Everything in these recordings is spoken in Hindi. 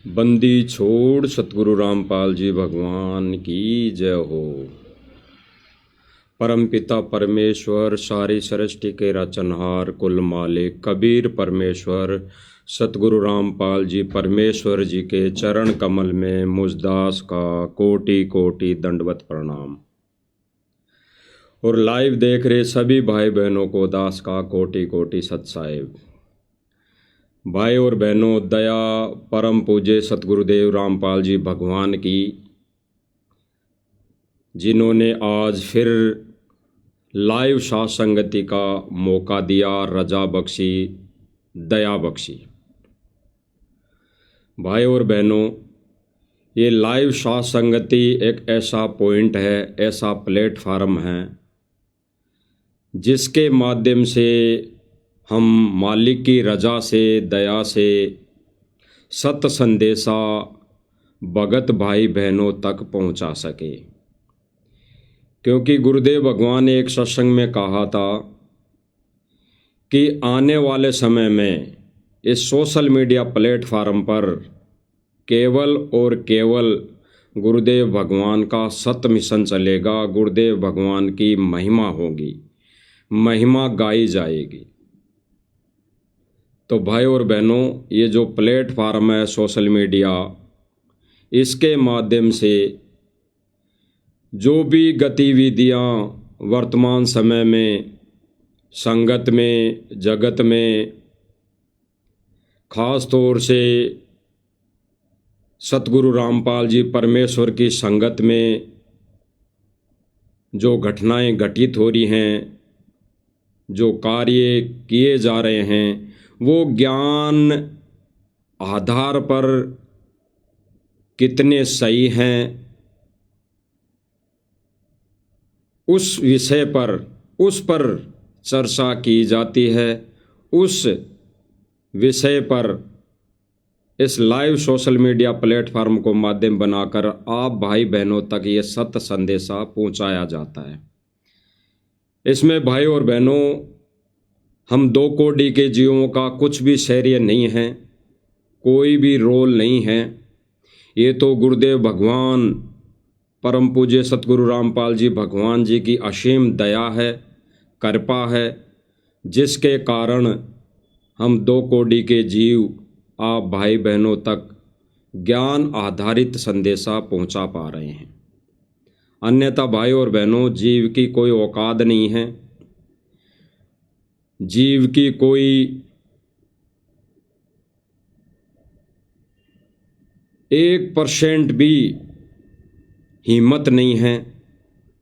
बंदी छोड़ सतगुरु रामपाल जी भगवान की जय हो। परमपिता परमेश्वर सारी सृष्टि के रचनहार कुल मालिक कबीर परमेश्वर सतगुरु रामपाल जी परमेश्वर जी के चरण कमल में मुझदास का कोटि कोटि दंडवत प्रणाम। और लाइव देख रहे सभी भाई बहनों को दास का कोटि कोटि सत साहिब। भाई और बहनों, दया परम पूज्य सतगुरुदेव रामपाल जी भगवान की, जिन्होंने आज फिर लाइव साथ संगति का मौका दिया, रजा बख्शी, दया बख्शी। भाई और बहनों, ये लाइव साथ संगति एक ऐसा पॉइंट है, ऐसा प्लेटफार्म है जिसके माध्यम से हम मालिक की रजा से, दया से सत संदेशा भगत भाई बहनों तक पहुंचा सके। क्योंकि गुरुदेव भगवान ने एक सत्संग में कहा था कि आने वाले समय में इस सोशल मीडिया प्लेटफार्म पर केवल और केवल गुरुदेव भगवान का सत मिशन चलेगा, गुरुदेव भगवान की महिमा होगी, महिमा गाई जाएगी। तो भाई और बहनों, ये जो प्लेटफार्म है सोशल मीडिया, इसके माध्यम से जो भी गतिविधियां वर्तमान समय में संगत में, जगत में, खास तौर से सतगुरु रामपाल जी परमेश्वर की संगत में जो घटनाएं घटित हो रही हैं, जो कार्य किए जा रहे हैं, वो ज्ञान आधार पर कितने सही हैं, उस विषय पर, उस पर चर्चा की जाती है। उस विषय पर इस लाइव सोशल मीडिया प्लेटफार्म को माध्यम बनाकर आप भाई बहनों तक ये सत्य संदेशा पहुंचाया जाता है। इसमें भाई और बहनों, हम दो कोटि के जीवों का कुछ भी श्रेय नहीं है, कोई भी रोल नहीं है। ये तो गुरुदेव भगवान परम पूज्य सतगुरु रामपाल जी भगवान जी की असीम दया है, कृपा है, जिसके कारण हम दो कोटि के जीव आप भाई बहनों तक ज्ञान आधारित संदेशा पहुंचा पा रहे हैं। अन्यथा भाई और बहनों, जीव की कोई औकात नहीं है, जीव की कोई 1% भी हिम्मत नहीं है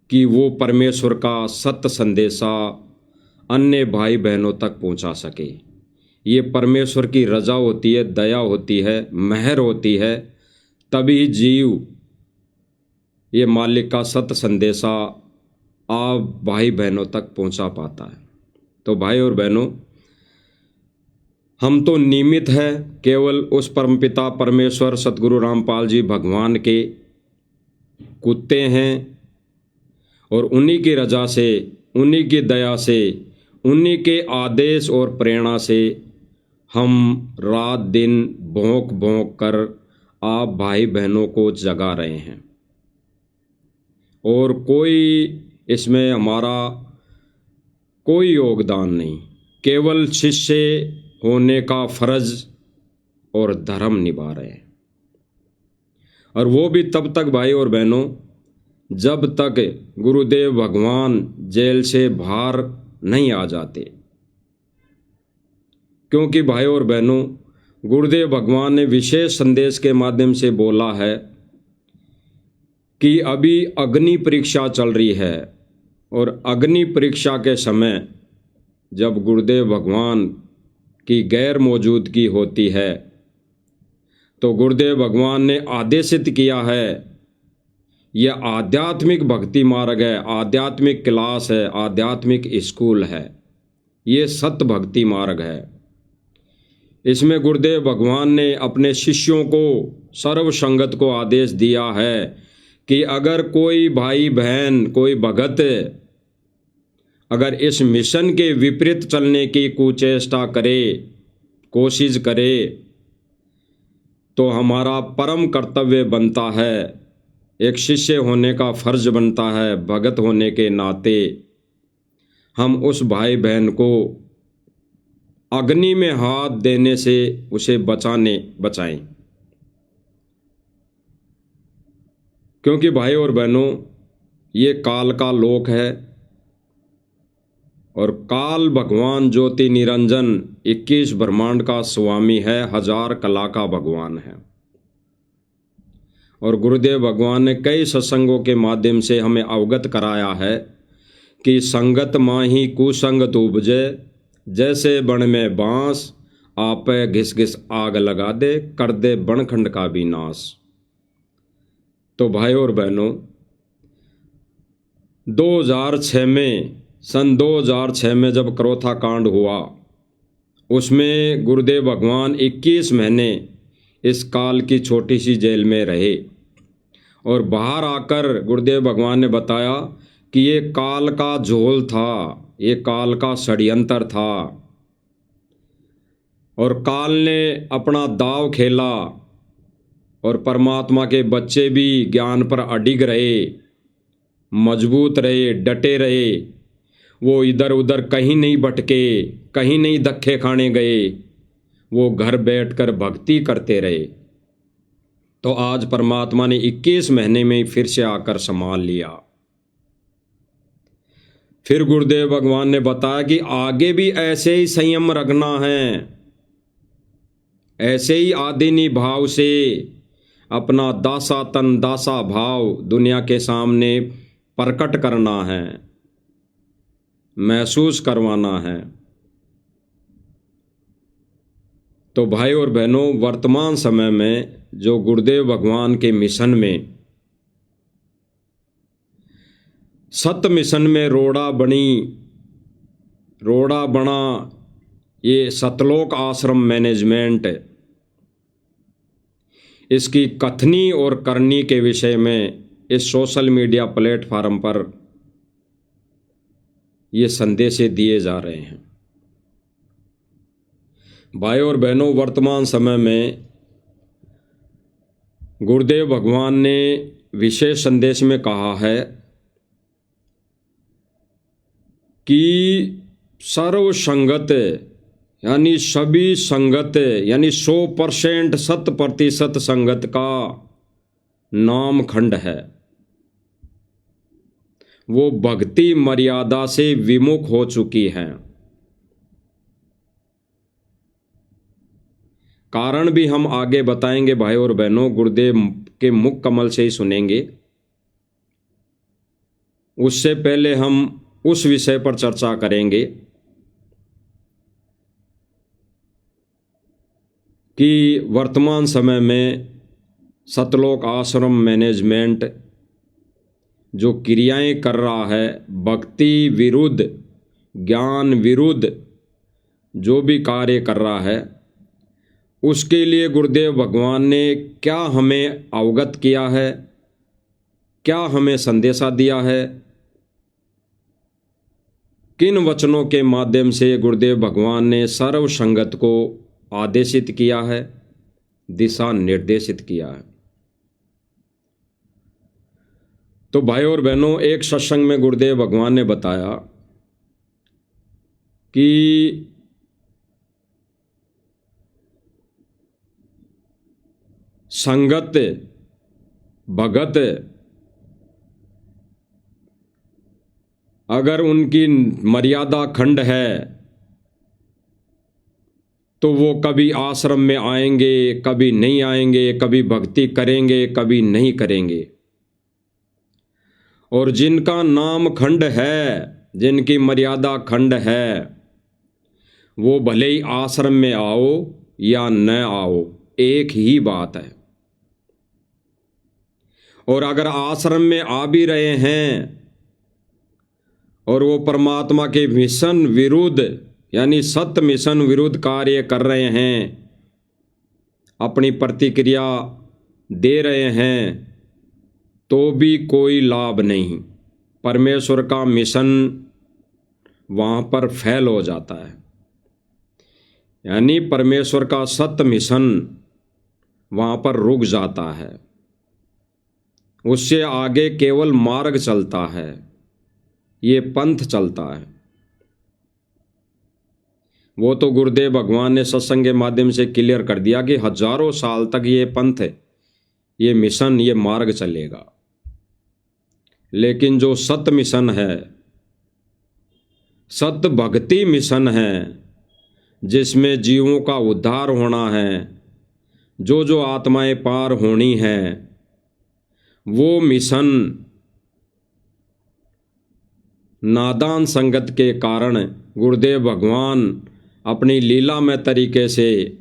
कि वो परमेश्वर का सत्य संदेशा अन्य भाई बहनों तक पहुंचा सके। ये परमेश्वर की रजा होती है, दया होती है, मेहर होती है, तभी जीव ये मालिक का सत्य संदेशा आप भाई बहनों तक पहुंचा पाता है। तो भाई और बहनों, हम तो निमित्त है केवल उस परमपिता परमेश्वर सतगुरु रामपाल जी भगवान के कुत्ते हैं, और उन्हीं की रजा से, उन्हीं की दया से, उन्हीं के आदेश और प्रेरणा से हम रात दिन भौंक भौंक कर आप भाई बहनों को जगा रहे हैं। और कोई इसमें हमारा कोई योगदान नहीं, केवल शिष्य होने का फर्ज और धर्म निभा रहे हैं। और वो भी तब तक भाई और बहनों, जब तक गुरुदेव भगवान जेल से बाहर नहीं आ जाते। क्योंकि भाई और बहनों, गुरुदेव भगवान ने विशेष संदेश के माध्यम से बोला है कि अभी अग्नि परीक्षा चल रही है, और अग्नि परीक्षा के समय जब गुरुदेव भगवान की गैर मौजूदगी होती है, तो गुरुदेव भगवान ने आदेशित किया है, यह आध्यात्मिक भक्ति मार्ग है, आध्यात्मिक क्लास है, आध्यात्मिक स्कूल है, ये सत्य भक्ति मार्ग है। इसमें गुरुदेव भगवान ने अपने शिष्यों को, सर्व संगत को आदेश दिया है कि अगर कोई भाई बहन, कोई भगत अगर इस मिशन के विपरीत चलने की कुचेष्टा करे, कोशिश करे, तो हमारा परम कर्तव्य बनता है, एक शिष्य होने का फर्ज बनता है, भगत होने के नाते हम उस भाई बहन को अग्नि में हाथ देने से उसे बचाएं। क्योंकि भाई और बहनों, ये काल का लोक है और काल भगवान ज्योति निरंजन 21 ब्रह्मांड का स्वामी है, 1000 कला का भगवान है। और गुरुदेव भगवान ने कई सत्संगों के माध्यम से हमें अवगत कराया है कि संगत माही कुसंग उपजे, जैसे बण में बांस आपे घिस घिस आग लगा दे, कर दे बनखंड का भी नाश। तो भाई और बहनों, 2006 में जब क्रोथा कांड हुआ, उसमें गुरुदेव भगवान 21 महीने इस काल की छोटी सी जेल में रहे और बाहर आकर गुरुदेव भगवान ने बताया कि ये काल का झोल था, ये काल का षड्यंत्र था और काल ने अपना दांव खेला और परमात्मा के बच्चे भी ज्ञान पर अडिग रहे, मजबूत रहे, डटे रहे। वो इधर उधर कहीं नहीं भटके, कहीं नहीं धक्के खाने गए, वो घर बैठकर भक्ति करते रहे। तो आज परमात्मा ने 21 महीने में फिर से आकर संभाल लिया। फिर गुरुदेव भगवान ने बताया कि आगे भी ऐसे ही संयम रखना है, ऐसे ही आदिनी भाव से अपना दासा तन दासा भाव दुनिया के सामने प्रकट करना है, महसूस करवाना है। तो भाई और बहनों, वर्तमान समय में जो गुरुदेव भगवान के मिशन में, सत मिशन में रोड़ा बना ये सतलोक आश्रम मैनेजमेंट, इसकी कथनी और करनी के विषय में इस सोशल मीडिया प्लेटफार्म पर ये संदेश दिए जा रहे हैं। भाई और बहनों, वर्तमान समय में गुरुदेव भगवान ने विशेष संदेश में कहा है कि सर्व संगत यानी सभी संगत यानी 100% 100% संगत का नाम खंड है, वो भक्ति मर्यादा से विमुख हो चुकी है। कारण भी हम आगे बताएंगे भाई और बहनों, गुरुदेव के मुख कमल से ही सुनेंगे। उससे पहले हम उस विषय पर चर्चा करेंगे कि वर्तमान समय में सतलोक आश्रम मैनेजमेंट जो क्रियाएं कर रहा है, भक्ति विरुद्ध, ज्ञान विरुद्ध जो भी कार्य कर रहा है, उसके लिए गुरुदेव भगवान ने क्या हमें अवगत किया है, क्या हमें संदेशा दिया है, किन वचनों के माध्यम से गुरुदेव भगवान ने सर्व संगत को आदेशित किया है, दिशा निर्देशित किया है। तो भाई और बहनों, एक सत्संग में गुरुदेव भगवान ने बताया कि संगत भगत अगर उनकी मर्यादा खंड है तो वो कभी आश्रम में आएंगे, कभी नहीं आएंगे, कभी भक्ति करेंगे, कभी नहीं करेंगे। और जिनका नाम खंड है, जिनकी मर्यादा खंड है, वो भले ही आश्रम में आओ या न आओ, एक ही बात है। और अगर आश्रम में आ भी रहे हैं और वो परमात्मा के मिशन विरुद्ध यानी सत्य मिशन विरुद्ध कार्य कर रहे हैं, अपनी प्रतिक्रिया दे रहे हैं, तो भी कोई लाभ नहीं। परमेश्वर का मिशन वहाँ पर फेल हो जाता है। यानी परमेश्वर का सत्य मिशन वहाँ पर रुक जाता है, उससे आगे केवल मार्ग चलता है, ये पंथ चलता है। वो तो गुरुदेव भगवान ने सत्संग के माध्यम से क्लियर कर दिया कि हजारों साल तक ये पंथ, ये मिशन, ये मार्ग चलेगा। लेकिन जो सत मिशन है, सत भक्ति मिशन है, जिसमें जीवों का उद्धार होना है, जो आत्माएं पार होनी है, वो मिशन नादान संगत के कारण गुरुदेव भगवान अपनी लीला में तरीके से,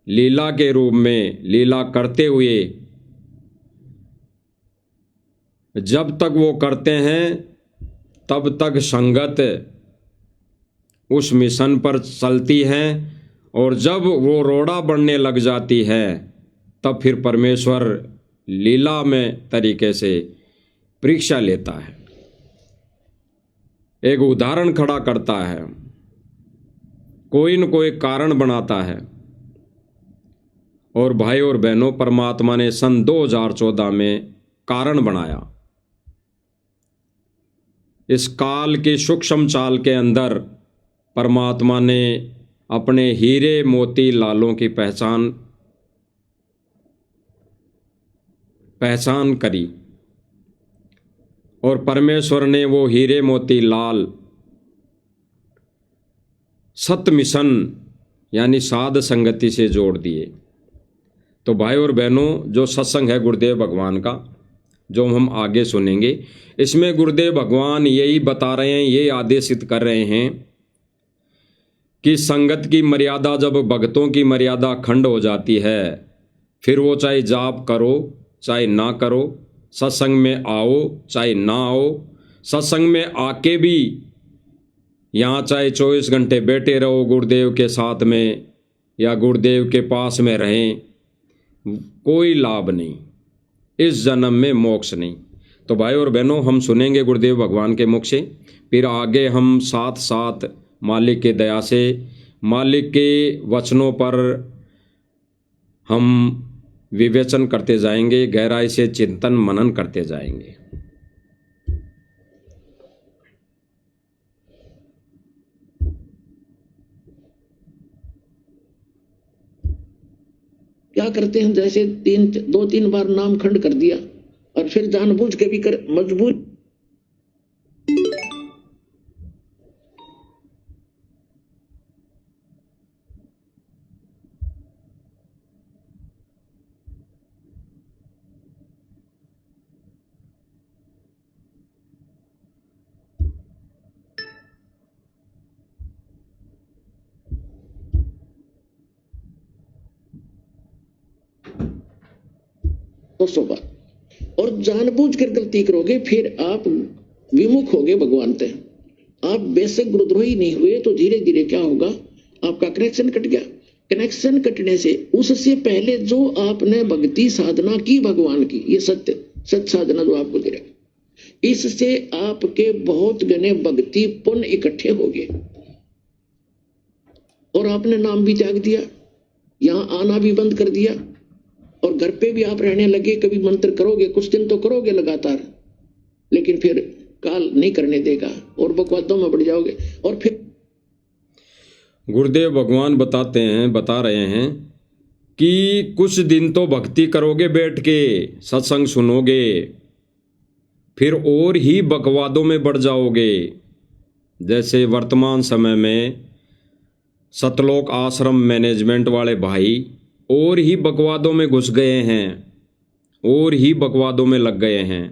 लीला के रूप में लीला करते हुए, जब तक वो करते हैं तब तक संगत उस मिशन पर चलती है, और जब वो रोड़ा बढ़ने लग जाती है तब फिर परमेश्वर लीला में तरीके से परीक्षा लेता है, एक उदाहरण खड़ा करता है, कोई न कोई कारण बनाता है। और भाई और बहनों, परमात्मा ने सन 2014 में कारण बनाया। इस काल की सूक्ष्म चाल के अंदर परमात्मा ने अपने हीरे मोती लालों की पहचान करी, और परमेश्वर ने वो हीरे मोती लाल सत मिशन यानी साध संगति से जोड़ दिए। तो भाई और बहनों, जो सत्संग है गुरुदेव भगवान का, जो हम आगे सुनेंगे, इसमें गुरुदेव भगवान यही बता रहे हैं, ये आदेशित कर रहे हैं कि संगत की मर्यादा, जब भक्तों की मर्यादा खंड हो जाती है, फिर वो चाहे जाप करो चाहे ना करो, सत्संग में आओ चाहे ना आओ, सत्संग में आके भी यहाँ चाहे 24 घंटे बैठे रहो गुरुदेव के साथ में या गुरुदेव के पास में रहें, कोई लाभ नहीं, इस जन्म में मोक्ष नहीं। तो भाई और बहनों, हम सुनेंगे गुरुदेव भगवान के मुख से, फिर आगे हम साथ साथ मालिक की दया से, मालिक के वचनों पर हम विवेचन करते जाएंगे, गहराई से चिंतन मनन करते जाएंगे। क्या करते हैं, जैसे 2-3 बार नाम खंड कर दिया और फिर जानबूझ के भी कर मजबूर। बार और जानबूझ कर गलती करोगे, फिर आप विमुख होगे भगवान से। आप बेशक गुरुद्रोही नहीं हुए तो धीरे धीरे क्या होगा, आपका कनेक्शन कट गया। कनेक्शन कटने से उससे पहले जो आपने भक्ति साधना की भगवान की, ये सत साधना जो आपको दे रहा, इससे आपके बहुत गने भक्ति पुण्य इकट्ठे हो गए, और आपने नाम भी त्याग दिया, यहाँ आना भी बंद कर दिया, और घर पे भी आप रहने लगे। कभी मंत्र करोगे, कुछ दिन तो करोगे लगातार, लेकिन फिर काल नहीं करने देगा और बकवादों में बढ़ जाओगे। और फिर गुरुदेव भगवान बता रहे हैं कि कुछ दिन तो भक्ति करोगे, बैठ के सत्संग सुनोगे, फिर और ही बकवादों में बढ़ जाओगे। जैसे वर्तमान समय में सतलोक आश्रम मैनेजमेंट वाले भाई और ही बकवादों में घुस गए हैं, और ही बकवादों में लग गए हैं।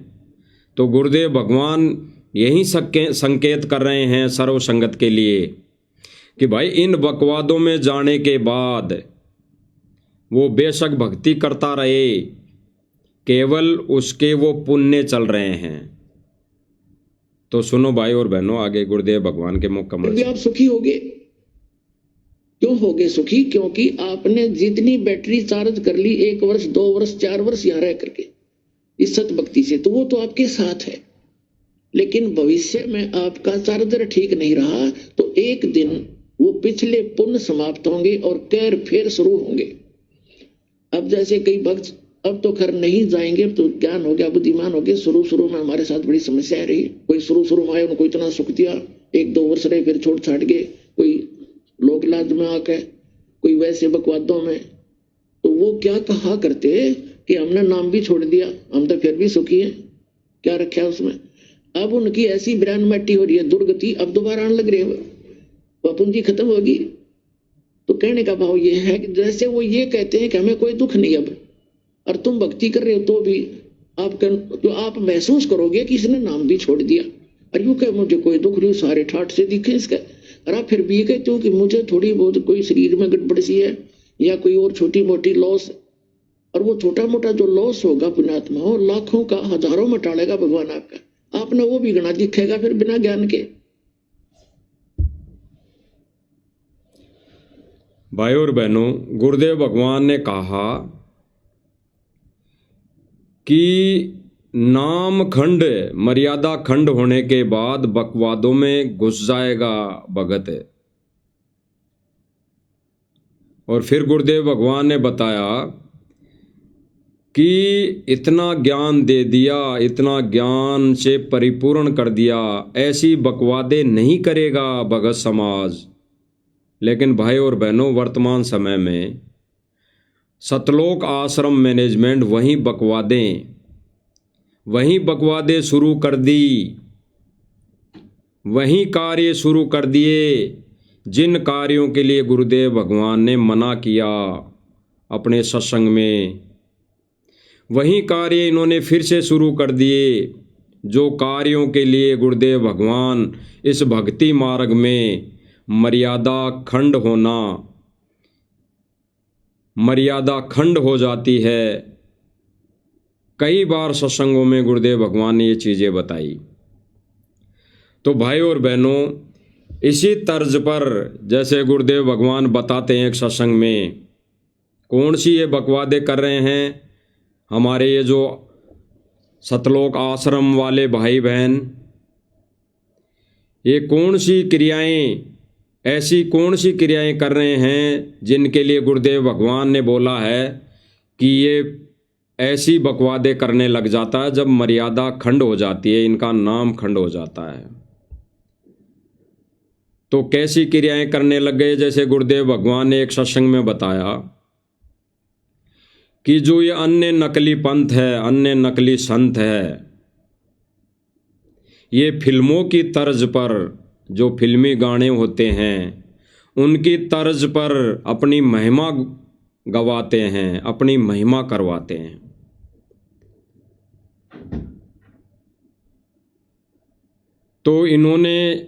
तो गुरुदेव भगवान यही संकेत कर रहे हैं सर्व संगत के लिए कि भाई इन बकवादों में जाने के बाद वो बेशक भक्ति करता रहे, केवल उसके वो पुण्य चल रहे हैं। तो सुनो भाई और बहनों, आगे गुरुदेव भगवान के मुकम्मल आप सुखी होगे। क्यों होगे सुखी? क्योंकि आपने जितनी बैटरी चार्ज कर ली 1 वर्ष 2 वर्ष 4 वर्ष यहाँ रह करके इस सत भक्ति से, तो वो तो आपके साथ है। लेकिन भविष्य में आपका चार्जर ठीक नहीं रहा तो एक दिन वो पिछले पुण्य समाप्त होंगे और कैर फिर शुरू होंगे। अब जैसे कई भक्त अब तो खैर नहीं जाएंगे, अब तो ज्ञान हो गया, बुद्धिमान हो गए। शुरू में हमारे साथ बड़ी समस्या रही। कोई शुरू में आए, उनको इतना सुख दिया, 1-2 वर्ष रहे, फिर छोड़ छाड़ गए। कोई लोक लाज में आके, कोई वैसे बकवादों में। तो वो क्या कहा करते कि हमने नाम भी छोड़ दिया, हम तो फिर भी सुखी हैं, क्या रखा है उसमें। अब उनकी ऐसी ब्रांड मैटी हो रही है, दुर्गति, अब दोबारा आने लग रहे हैं, वह पूंजी खत्म होगी। तो कहने का भाव ये है कि जैसे वो ये कहते हैं कि हमें कोई दुख नहीं अब, और तुम भक्ति कर रहे हो तो भी आप महसूस करोगे कि इसने नाम भी छोड़ दिया। और यूं कहे मुझे कोई दुख नहीं, सारे ठाठ से दिखे इसका। और आप फिर भी ये कहते हो कि मुझे थोड़ी बहुत कोई शरीर में गड़बड़ सी है या कोई और छोटी मोटी लॉस, और वो छोटा मोटा जो लॉस होगा पुण्यात्मा हो, लाखों का हजारों में टालेगा भगवान आपका, आपने वो भी गणा दिखेगा फिर बिना ज्ञान के। भाई और बहनों, गुरुदेव भगवान ने कहा कि नाम खंड, मर्यादा खंड होने के बाद बकवादों में घुस जाएगा भगत। और फिर गुरुदेव भगवान ने बताया कि इतना ज्ञान दे दिया, इतना ज्ञान से परिपूर्ण कर दिया, ऐसी बकवादे नहीं करेगा भगत समाज। लेकिन भाई और बहनों, वर्तमान समय में सतलोक आश्रम मैनेजमेंट वहीं बकवादे शुरू कर दी, वहीं कार्य शुरू कर दिए जिन कार्यों के लिए गुरुदेव भगवान ने मना किया अपने सत्संग में। वहीं कार्य इन्होंने फिर से शुरू कर दिए जो कार्यों के लिए गुरुदेव भगवान इस भक्ति मार्ग में मर्यादा खंड हो जाती है। कई बार सत्संगों में गुरुदेव भगवान ने ये चीज़ें बताई। तो भाई और बहनों, इसी तर्ज पर जैसे गुरुदेव भगवान बताते हैं एक सत्संग में, कौन सी ये बकवादे कर रहे हैं हमारे ये जो सतलोक आश्रम वाले भाई बहन, ये कौन सी क्रियाएं, ऐसी कौन सी क्रियाएं कर रहे हैं जिनके लिए गुरुदेव भगवान ने बोला है कि ये ऐसी बकवादे करने लग जाता है जब मर्यादा खंड हो जाती है, इनका नाम खंड हो जाता है। तो कैसी क्रियाएं करने लग गए, जैसे गुरुदेव भगवान ने एक सत्संग में बताया कि जो ये अन्य नकली पंथ है, अन्य नकली संत है, ये फिल्मों की तर्ज पर, जो फिल्मी गाने होते हैं उनकी तर्ज पर अपनी महिमा गवाते हैं, अपनी महिमा करवाते हैं। तो इन्होंने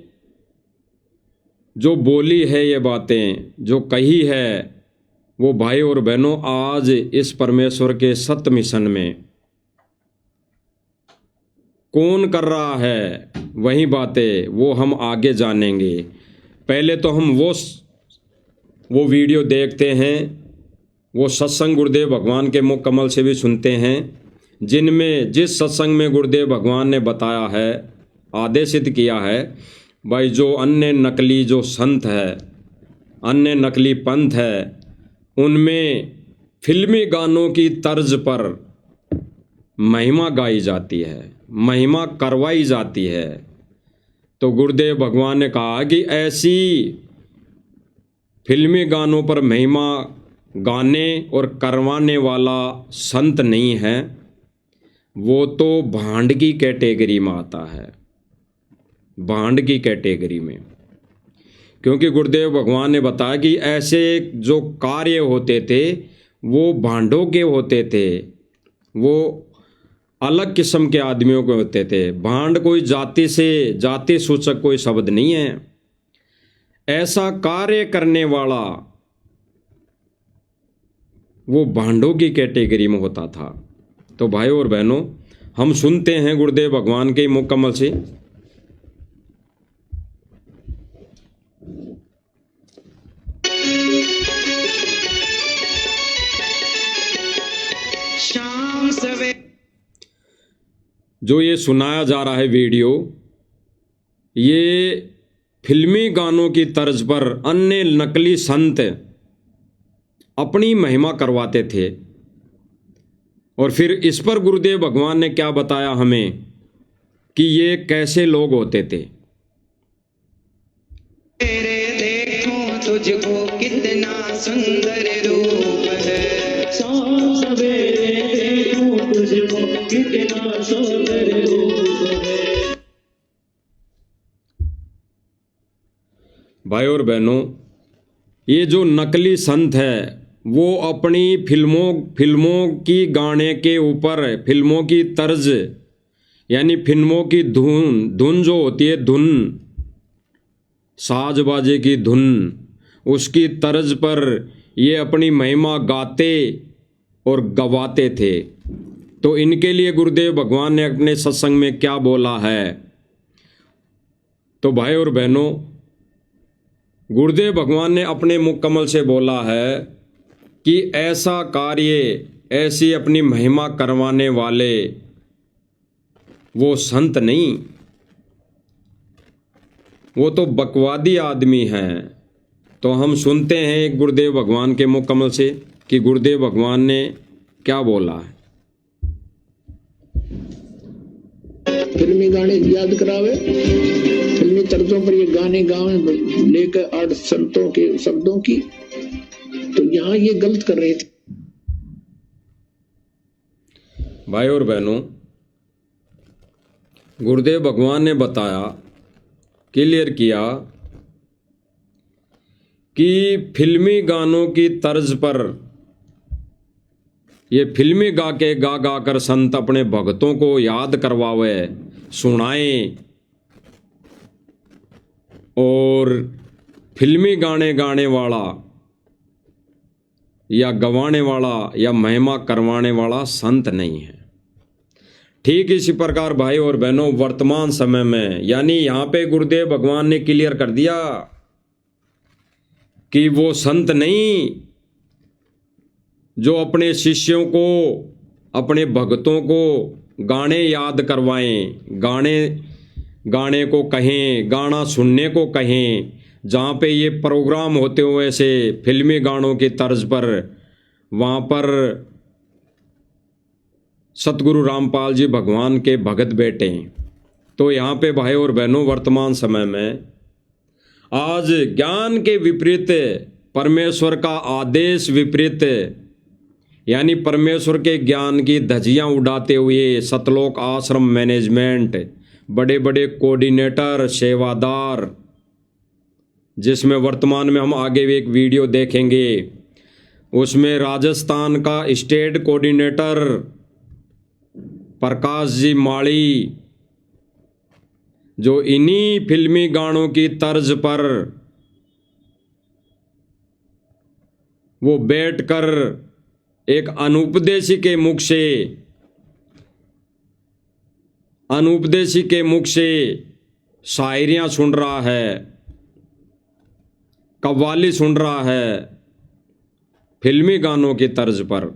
जो बोली है, ये बातें जो कही है, वो भाई और बहनों आज इस परमेश्वर के सत्य मिशन में कौन कर रहा है, वही बातें वो हम आगे जानेंगे। पहले तो हम वो वीडियो देखते हैं, वो सत्संग गुरुदेव भगवान के मुख कमल से भी सुनते हैं, जिनमें जिस सत्संग में गुरुदेव भगवान ने बताया है, आदेशित किया है, भाई जो अन्य नकली जो संत है, अन्य नकली पंथ है, उनमें फिल्मी गानों की तर्ज पर महिमा गाई जाती है, महिमा करवाई जाती है। तो गुरुदेव भगवान ने कहा कि ऐसी फिल्मी गानों पर महिमा गाने और करवाने वाला संत नहीं है, वो तो भांड की कैटेगरी में आता है, भांड की कैटेगरी में। क्योंकि गुरुदेव भगवान ने बताया कि ऐसे जो कार्य होते थे वो भांडों के होते थे, वो अलग किस्म के आदमियों के होते थे। भांड कोई जाति सूचक कोई शब्द नहीं है। ऐसा कार्य करने वाला वो भांडों की कैटेगरी में होता था। तो भाई और बहनों, हम सुनते हैं गुरुदेव भगवान के मुख कमल से, शाम सवेरे जो ये सुनाया जा रहा है वीडियो, ये फिल्मी गानों की तर्ज पर अन्य नकली संत अपनी महिमा करवाते थे, और फिर इस पर गुरुदेव भगवान ने क्या बताया हमें कि ये कैसे लोग होते थे। तेरे देखूं तुझको कितना सुंदर रूप है, सवेरे देखूं तुझको कितना सुंदर रूप है। भाई और बहनों, ये जो नकली संत है वो अपनी फिल्मों की गाने के ऊपर, फिल्मों की तर्ज यानी फिल्मों की धुन जो होती है, धुन साजबाजे की धुन, उसकी तर्ज पर ये अपनी महिमा गाते और गवाते थे। तो इनके लिए गुरुदेव भगवान ने अपने सत्संग में क्या बोला है। तो भाई और बहनों, गुरुदेव भगवान ने अपने मुख कमल से बोला है कि ऐसा कार्य, ऐसी अपनी महिमा करवाने वाले वो संत नहीं, वो तो बकवादी आदमी हैं। तो हम सुनते हैं गुरुदेव भगवान के मुख कमल से कि गुरुदेव भगवान ने क्या बोला है। फिल्मी गाने याद करावे, फिल्मी तर्जों पर ये गाने गावे लेकर 8 संतों के शब्दों की, तो यहाँ ये गलत कर रहे थे। भाई और बहनों, गुरुदेव भगवान ने बताया, क्लियर किया कि फिल्मी गानों की तर्ज पर ये फिल्मी गा कर संत अपने भक्तों को याद करवावे, सुनाएं और फिल्मी गाने गाने वाला या गवाने वाला या महिमा करवाने वाला संत नहीं है। ठीक इसी प्रकार भाई और बहनों, वर्तमान समय में यानी यहाँ पे गुरुदेव भगवान ने क्लियर कर दिया कि वो संत नहीं जो अपने शिष्यों को, अपने भक्तों को गाने याद करवाएं, गाने को कहें, गाना सुनने को कहें। जहाँ पे ये प्रोग्राम होते हुए ऐसे फिल्मी गानों की तर्ज पर, वहाँ पर सतगुरु रामपाल जी भगवान के भगत बैठे। तो यहाँ पे भाई और बहनों, वर्तमान समय में आज ज्ञान के विपरीत, परमेश्वर का आदेश विपरीत, यानी परमेश्वर के ज्ञान की धज्जियाँ उड़ाते हुए सतलोक आश्रम मैनेजमेंट, बड़े बड़े कोऑर्डिनेटर, सेवादार, जिसमें वर्तमान में हम आगे भी एक वीडियो देखेंगे, उसमें राजस्थान का स्टेट कोऑर्डिनेटर प्रकाश जी माड़ी, जो इन्हीं फिल्मी गानों की तर्ज पर वो बैठकर एक अनुपदेशी के मुख से शायरियां सुन रहा है, कव्वाली सुन रहा है फिल्मी गानों की तर्ज पर।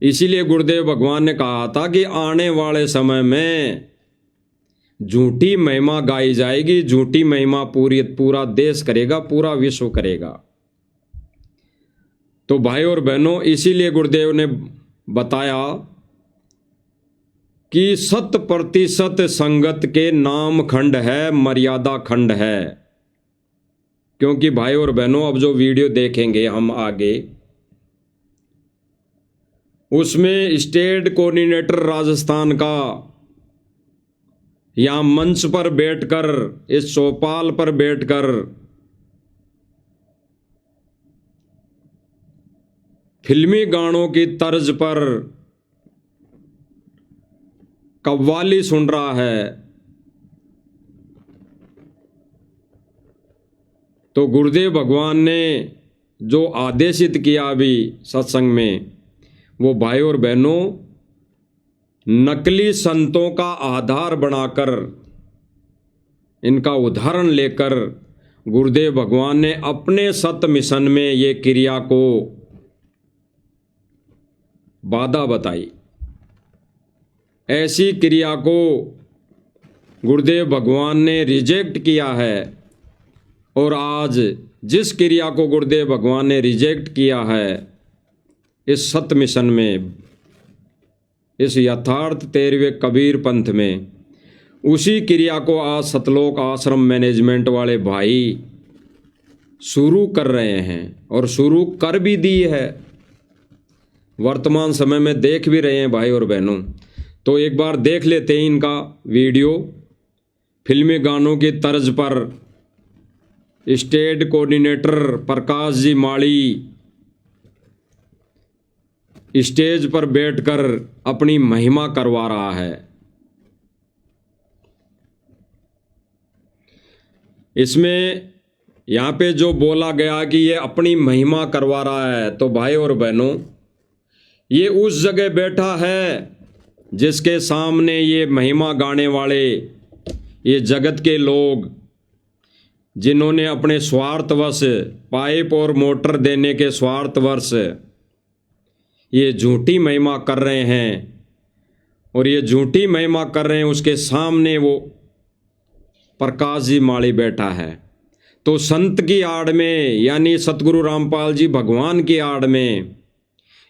इसीलिए गुरुदेव भगवान ने कहा था कि आने वाले समय में झूठी महिमा गाई जाएगी, झूठी महिमा पूरा देश करेगा, पूरा विश्व करेगा। तो भाई और बहनों, इसीलिए गुरुदेव ने बताया कि 100% संगत के नाम खंड है, मर्यादा खंड है। क्योंकि भाई और बहनों, अब जो वीडियो देखेंगे हम आगे, उसमें स्टेट कोऑर्डिनेटर राजस्थान का यहाँ मंच पर बैठकर, इस चौपाल पर बैठकर फिल्मी गानों की तर्ज पर कव्वाली सुन रहा है। तो गुरुदेव भगवान ने जो आदेशित किया अभी सत्संग में, वो भाई और बहनों, नकली संतों का आधार बनाकर, इनका उदाहरण लेकर गुरुदेव भगवान ने अपने सत्य मिशन में ये क्रिया को बाधा बताई। ऐसी क्रिया को गुरुदेव भगवान ने रिजेक्ट किया है। और आज जिस क्रिया को गुरुदेव भगवान ने रिजेक्ट किया है, इस सत्य मिशन में, इस यथार्थ 13वें कबीर पंथ में, उसी क्रिया को आज सतलोक आश्रम मैनेजमेंट वाले भाई शुरू कर रहे हैं और शुरू कर भी दी है, वर्तमान समय में देख भी रहे हैं भाई और बहनों। तो एक बार देख लेते हैं इनका वीडियो। फिल्मी गानों की तर्ज पर स्टेट कोऑर्डिनेटर प्रकाश जी माड़ी स्टेज पर बैठकर अपनी महिमा करवा रहा है। इसमें यहाँ पे जो बोला गया कि ये अपनी महिमा करवा रहा है, तो भाई और बहनों, ये उस जगह बैठा है जिसके सामने ये महिमा गाने वाले, ये जगत के लोग जिन्होंने अपने स्वार्थवश पाइप और मोटर देने के स्वार्थवश ये झूठी महिमा कर रहे हैं, और ये झूठी महिमा कर रहे हैं, उसके सामने वो प्रकाश जी माड़ी बैठा है। तो संत की आड़ में, यानी सतगुरु रामपाल जी भगवान की आड़ में,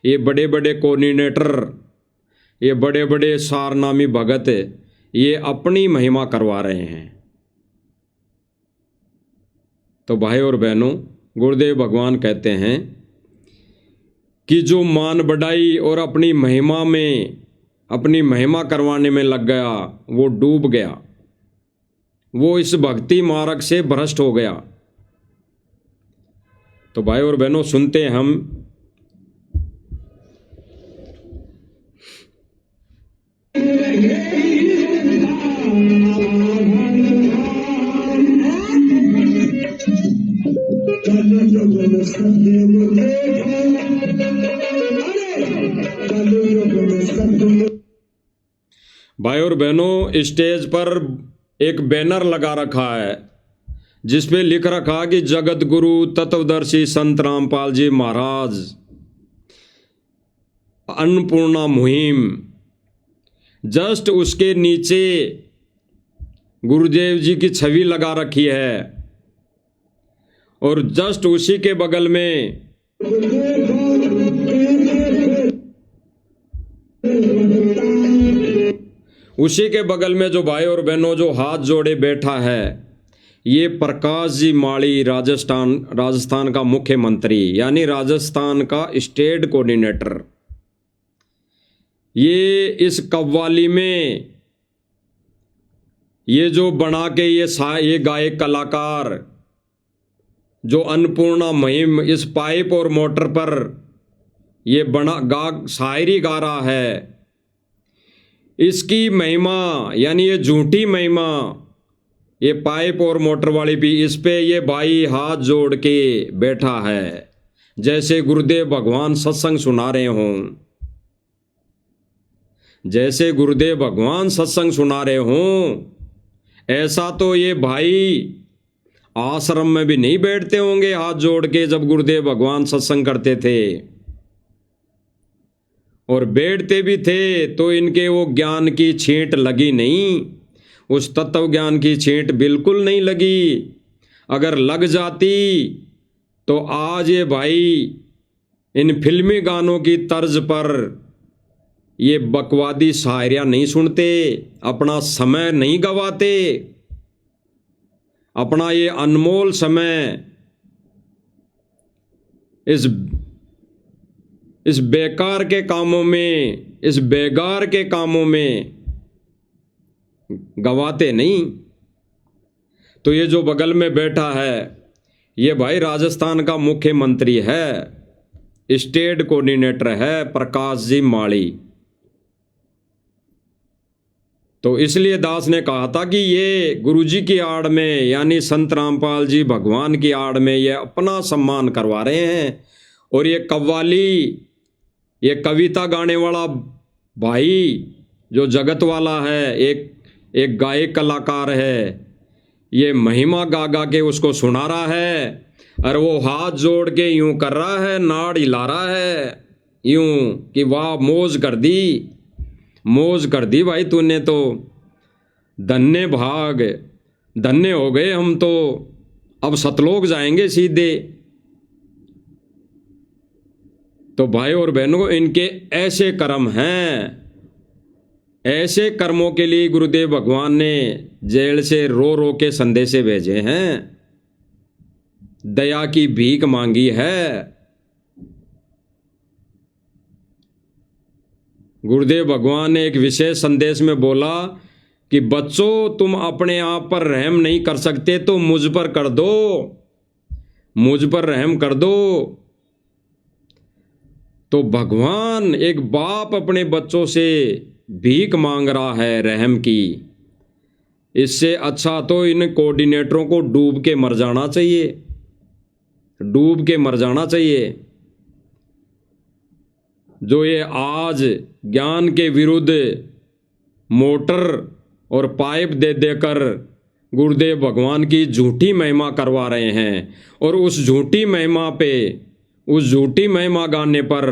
ये बड़े बड़े कोऑर्डिनेटर, ये बड़े बड़े सारनामी भगत, ये अपनी महिमा करवा रहे हैं। तो भाई और बहनों, गुरुदेव भगवान कहते हैं कि जो मान बढ़ाई और अपनी महिमा में, अपनी महिमा करवाने में लग गया, वो डूब गया, वो इस भक्ति मार्ग से भ्रष्ट हो गया। तो भाई और बहनों, सुनते हैं हम भाई और बहनों, स्टेज पर एक बैनर लगा रखा है जिस पे लिख रखा कि जगत गुरु तत्वदर्शी संत रामपाल जी महाराज अन्नपूर्णा मुहिम। जस्ट उसके नीचे गुरुदेव जी की छवि लगा रखी है, और जस्ट उसी के बगल में जो भाई और बहनों जो हाथ जोड़े बैठा है, ये प्रकाश जी माड़ी, राजस्थान का मुख्यमंत्री, यानी राजस्थान का स्टेट कोऑर्डिनेटर। ये इस कव्वाली में ये जो बना के ये गायक कलाकार जो अन्नपूर्णा मुहिम इस पाइप और मोटर पर ये शायरी गा रहा है, इसकी महिमा, यानी ये झूठी महिमा, ये पाइप और मोटर वाली भी, इस पे ये भाई हाथ जोड़ के बैठा है, जैसे गुरुदेव भगवान सत्संग सुना रहे हों, जैसे गुरुदेव भगवान सत्संग सुना रहे हों। ऐसा तो ये भाई आश्रम में भी नहीं बैठते होंगे हाथ जोड़ के जब गुरुदेव भगवान सत्संग करते थे, और बैठते भी थे तो इनके वो ज्ञान की छींट लगी नहीं, उस तत्व ज्ञान की छींट बिल्कुल नहीं लगी। अगर लग जाती तो आज ये भाई इन फिल्मी गानों की तर्ज पर ये बकवादी शायरियाँ नहीं सुनते, अपना समय नहीं गवाते, अपना ये अनमोल समय इस बेकार के कामों में, इस बेगार के कामों में गवाते नहीं। तो ये जो बगल में बैठा है, ये भाई राजस्थान का मुख्यमंत्री है, स्टेट कोऑर्डिनेटर है प्रकाश जी माड़ी। तो इसलिए दास ने कहा था कि ये गुरुजी की आड़ में, यानी संत रामपाल जी भगवान की आड़ में ये अपना सम्मान करवा रहे हैं। और ये कव्वाली, ये कविता गाने वाला भाई जो जगत वाला है, एक गायक कलाकार है, ये महिमा गा गा के उसको सुना रहा है, और वो हाथ जोड़ के यूं कर रहा है, नाड़ हिला रहा है यूं कि वाह मौज कर दी, मौज कर दी भाई तूने, तो धन्य भाग, धन्य हो गए हम, तो अब सतलोक जाएंगे सीधे। तो भाई और बहनों, इनके ऐसे कर्म हैं, ऐसे कर्मों के लिए गुरुदेव भगवान ने जेल से रो रो के संदेशे भेजे हैं, दया की भीख मांगी है। गुरुदेव भगवान ने एक विशेष संदेश में बोला कि बच्चों, तुम अपने आप पर रहम नहीं कर सकते तो मुझ पर कर दो, मुझ पर रहम कर दो। तो भगवान, एक बाप अपने बच्चों से भीख मांग रहा है रहम की। इससे अच्छा तो इन कोऑर्डिनेटरों को डूब के मर जाना चाहिए, डूब के मर जाना चाहिए। जो ये आज ज्ञान के विरुद्ध मोटर और पाइप दे देकर गुरुदेव भगवान की झूठी महिमा करवा रहे हैं, और उस झूठी महिमा पे, उस झूठी महिमा गाने पर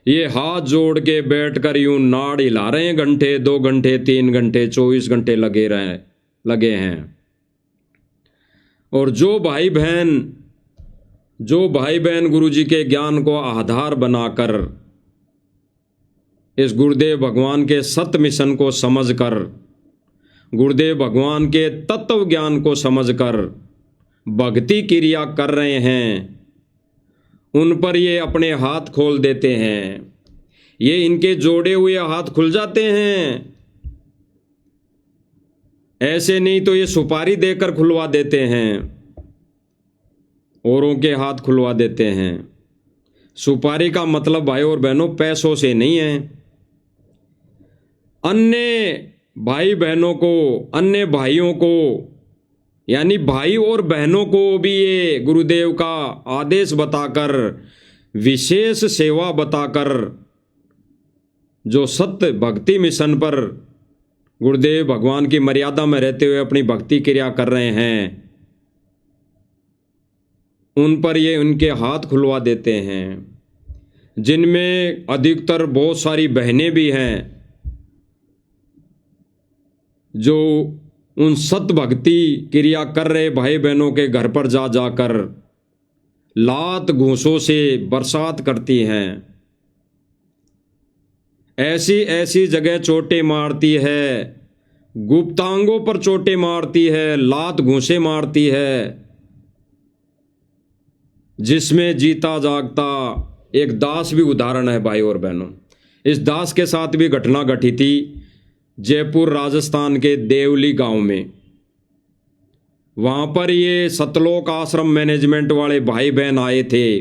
ये हाथ जोड़ के बैठकर यूं नाड़ हिला रहे हैं, घंटे 2 घंटे 3 घंटे 24 घंटे लगे हैं। और जो भाई बहन गुरुजी के ज्ञान को आधार बनाकर इस गुरुदेव भगवान के सत्य मिशन को समझकर, गुरुदेव भगवान के तत्व ज्ञान को समझकर भक्ति क्रिया कर रहे हैं, उन पर ये अपने हाथ खोल देते हैं। ये इनके जोड़े हुए हाथ खुल जाते हैं। ऐसे नहीं तो ये सुपारी देकर खुलवा देते हैं, औरों के हाथ खुलवा देते हैं। सुपारी का मतलब भाई और बहनों पैसों से नहीं है। अन्य भाई बहनों को, अन्य भाइयों को, यानी भाई और बहनों को भी ये गुरुदेव का आदेश बताकर, विशेष सेवा बताकर, जो सत्य भक्ति मिशन पर गुरुदेव भगवान की मर्यादा में रहते हुए अपनी भक्ति क्रिया कर रहे हैं, उन पर ये उनके हाथ खुलवा देते हैं। जिनमें अधिकतर बहुत सारी बहनें भी हैं जो उन सत्य भक्ति क्रिया कर रहे भाई बहनों के घर पर जा जाकर लात घूंसों से बरसात करती हैं। ऐसी ऐसी जगह चोटें मारती है, गुप्तांगों पर चोटें मारती है, लात घूंसे मारती है, जिसमें जीता जागता एक दास भी उदाहरण है भाई और बहनों। इस दास के साथ भी घटना घटी थी जयपुर राजस्थान के देवली गांव में। वहां पर ये सतलोक आश्रम मैनेजमेंट वाले भाई बहन आए थे।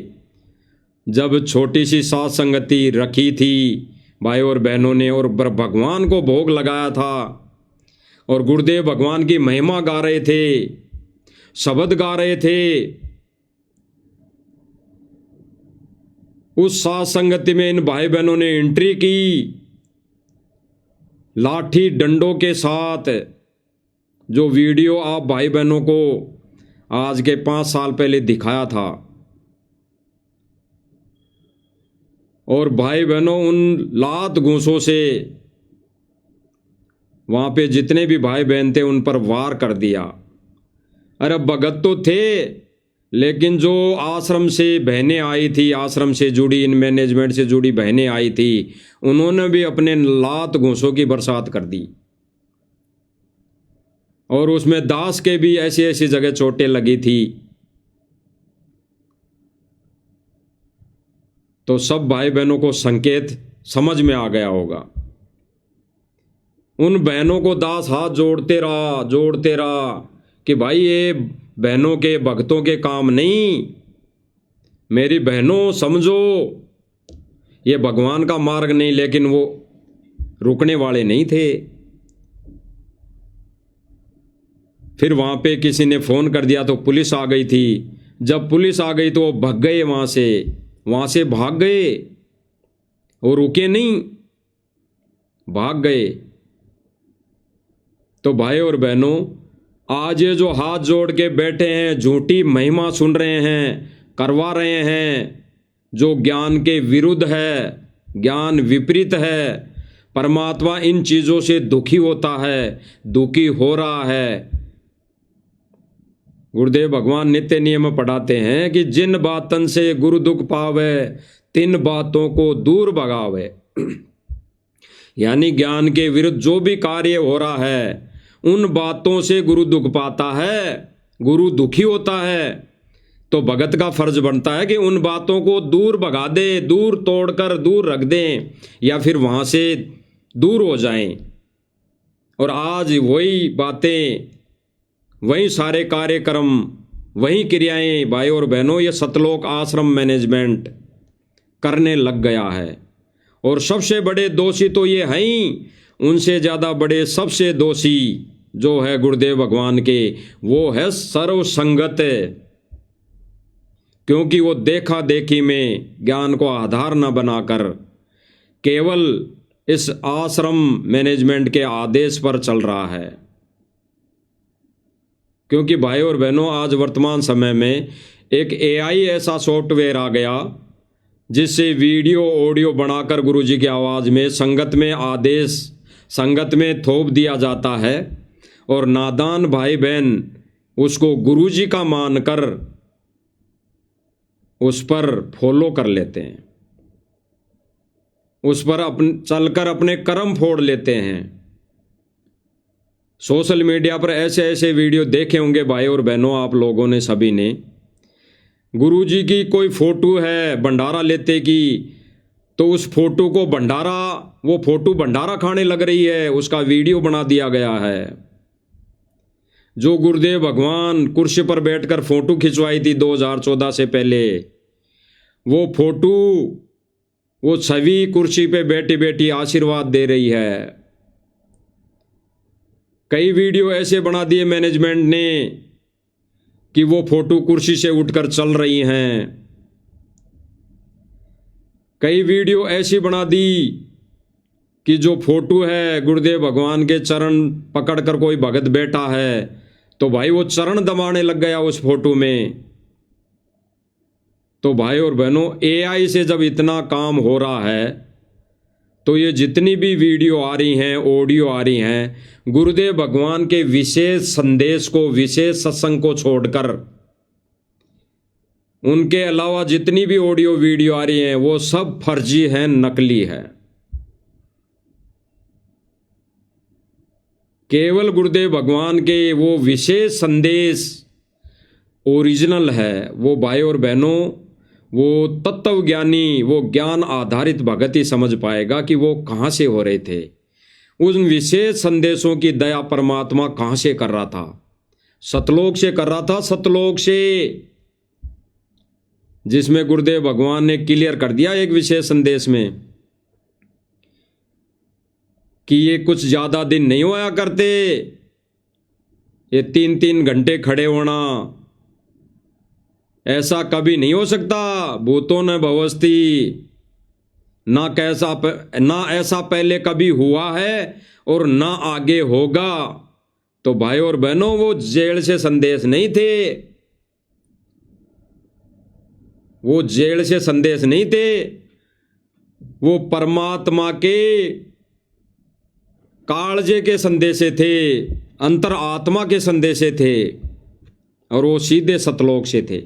जब छोटी सी सात संगति रखी थी भाई और बहनों ने, और भगवान को भोग लगाया था, और गुरुदेव भगवान की महिमा गा रहे थे, शब्द गा रहे थे। उस सात संगति में इन भाई बहनों ने एंट्री की, लाठी डंडों के साथ। जो वीडियो आप भाई बहनों को आज के 5 साल पहले दिखाया था, और भाई बहनों उन लात घूंसों से वहां पे जितने भी भाई बहन थे उन पर वार कर दिया। अरे भगत तो थे, लेकिन जो आश्रम से बहनें आई थी, आश्रम से जुड़ी, इन मैनेजमेंट से जुड़ी बहनें आई थी, उन्होंने भी अपने लात घूंसों की बरसात कर दी। और उसमें दास के भी ऐसी ऐसी जगह चोटें लगी थी। तो सब भाई बहनों को संकेत समझ में आ गया होगा। उन बहनों को दास हाथ जोड़ते रहा कि भाई ये बहनों के, भक्तों के काम नहीं, मेरी बहनों समझो, ये भगवान का मार्ग नहीं। लेकिन वो रुकने वाले नहीं थे। फिर वहां पे किसी ने फोन कर दिया तो पुलिस आ गई थी। जब पुलिस आ गई तो वो भाग गए, वहां से भाग गए, और रुके नहीं, भाग गए। तो भाई और बहनों, आज ये जो हाथ जोड़ के बैठे हैं, झूठी महिमा सुन रहे हैं, करवा रहे हैं, जो ज्ञान के विरुद्ध है, ज्ञान विपरीत है, परमात्मा इन चीजों से दुखी होता है, दुखी हो रहा है। गुरुदेव भगवान नित्य नियम पढ़ाते हैं कि जिन बातन से गुरु दुख पावे, तीन बातों को दूर भगावे। यानी ज्ञान के विरुद्ध जो भी कार्य हो रहा है उन बातों से गुरु दुख पाता है, गुरु दुखी होता है। तो भगत का फर्ज बनता है कि उन बातों को दूर भगा दे, दूर तोड़कर दूर रख दें या फिर वहां से दूर हो जाएं। और आज वही बातें, वही सारे कार्यक्रम, वही क्रियाएं भाई और बहनों ये सतलोक आश्रम मैनेजमेंट करने लग गया है। और सबसे बड़े दोषी तो ये हैं ही, उनसे ज़्यादा बड़े सबसे दोषी जो है गुरुदेव भगवान के, वो है सर्व संगत। क्योंकि वो देखा देखी में ज्ञान को आधार न बनाकर केवल इस आश्रम मैनेजमेंट के आदेश पर चल रहा है। क्योंकि भाई और बहनों आज वर्तमान समय में एक AI ऐसा सॉफ्टवेयर आ गया जिससे वीडियो ऑडियो बनाकर गुरुजी की आवाज़ में संगत में आदेश संगत में थोप दिया जाता है और नादान भाई बहन उसको गुरुजी का मानकर उस पर फॉलो कर लेते हैं, उस पर चलकर अपने कर्म फोड़ लेते हैं। सोशल मीडिया पर ऐसे ऐसे वीडियो देखे होंगे भाई और बहनों आप लोगों ने सभी ने। गुरुजी की कोई फोटो है भंडारा लेते की तो उस फोटो को वो फोटो भंडारा खाने लग रही है, उसका वीडियो बना दिया गया है। जो गुरुदेव भगवान कुर्सी पर बैठकर फोटो खिंचवाई थी 2014 से पहले, वो फोटो वो छवि कुर्सी पे बैठी बैठी आशीर्वाद दे रही है। कई वीडियो ऐसे बना दिए मैनेजमेंट ने कि वो फोटो कुर्सी से उठकर चल रही हैं। कई वीडियो ऐसी बना दी कि जो फोटो है गुरुदेव भगवान के चरण पकड़कर कोई भगत बैठा है तो भाई वो चरण दबाने लग गया उस फोटो में। तो भाई और बहनों AI से जब इतना काम हो रहा है तो ये जितनी भी वीडियो आ रही हैं, ऑडियो आ रही हैं, गुरुदेव भगवान के विशेष संदेश को, विशेष सत्संग को छोड़कर उनके अलावा जितनी भी ऑडियो वीडियो आ रही हैं वो सब फर्जी हैं, नकली है। केवल गुरुदेव भगवान के वो विशेष संदेश ओरिजिनल है। वो भाई और बहनों वो तत्वज्ञानी, वो ज्ञान आधारित भगत ही समझ पाएगा कि वो कहाँ से हो रहे थे। उन विशेष संदेशों की दया परमात्मा कहाँ से कर रहा था? सतलोक से कर रहा था, सतलोक से, जिसमें गुरुदेव भगवान ने क्लियर कर दिया एक विशेष संदेश में कि ये कुछ ज्यादा दिन नहीं होया करते, ये 3-3 घंटे खड़े होना ऐसा कभी नहीं हो सकता। भूतों ने भवस्ती ना ऐसा पहले कभी हुआ है और ना आगे होगा। तो भाई और बहनों वो जेल से संदेश नहीं थे, वो जेल से संदेश नहीं थे, वो परमात्मा के कालजे के संदेशे थे, अंतर आत्मा के संदेशे थे और वो सीधे सतलोक से थे।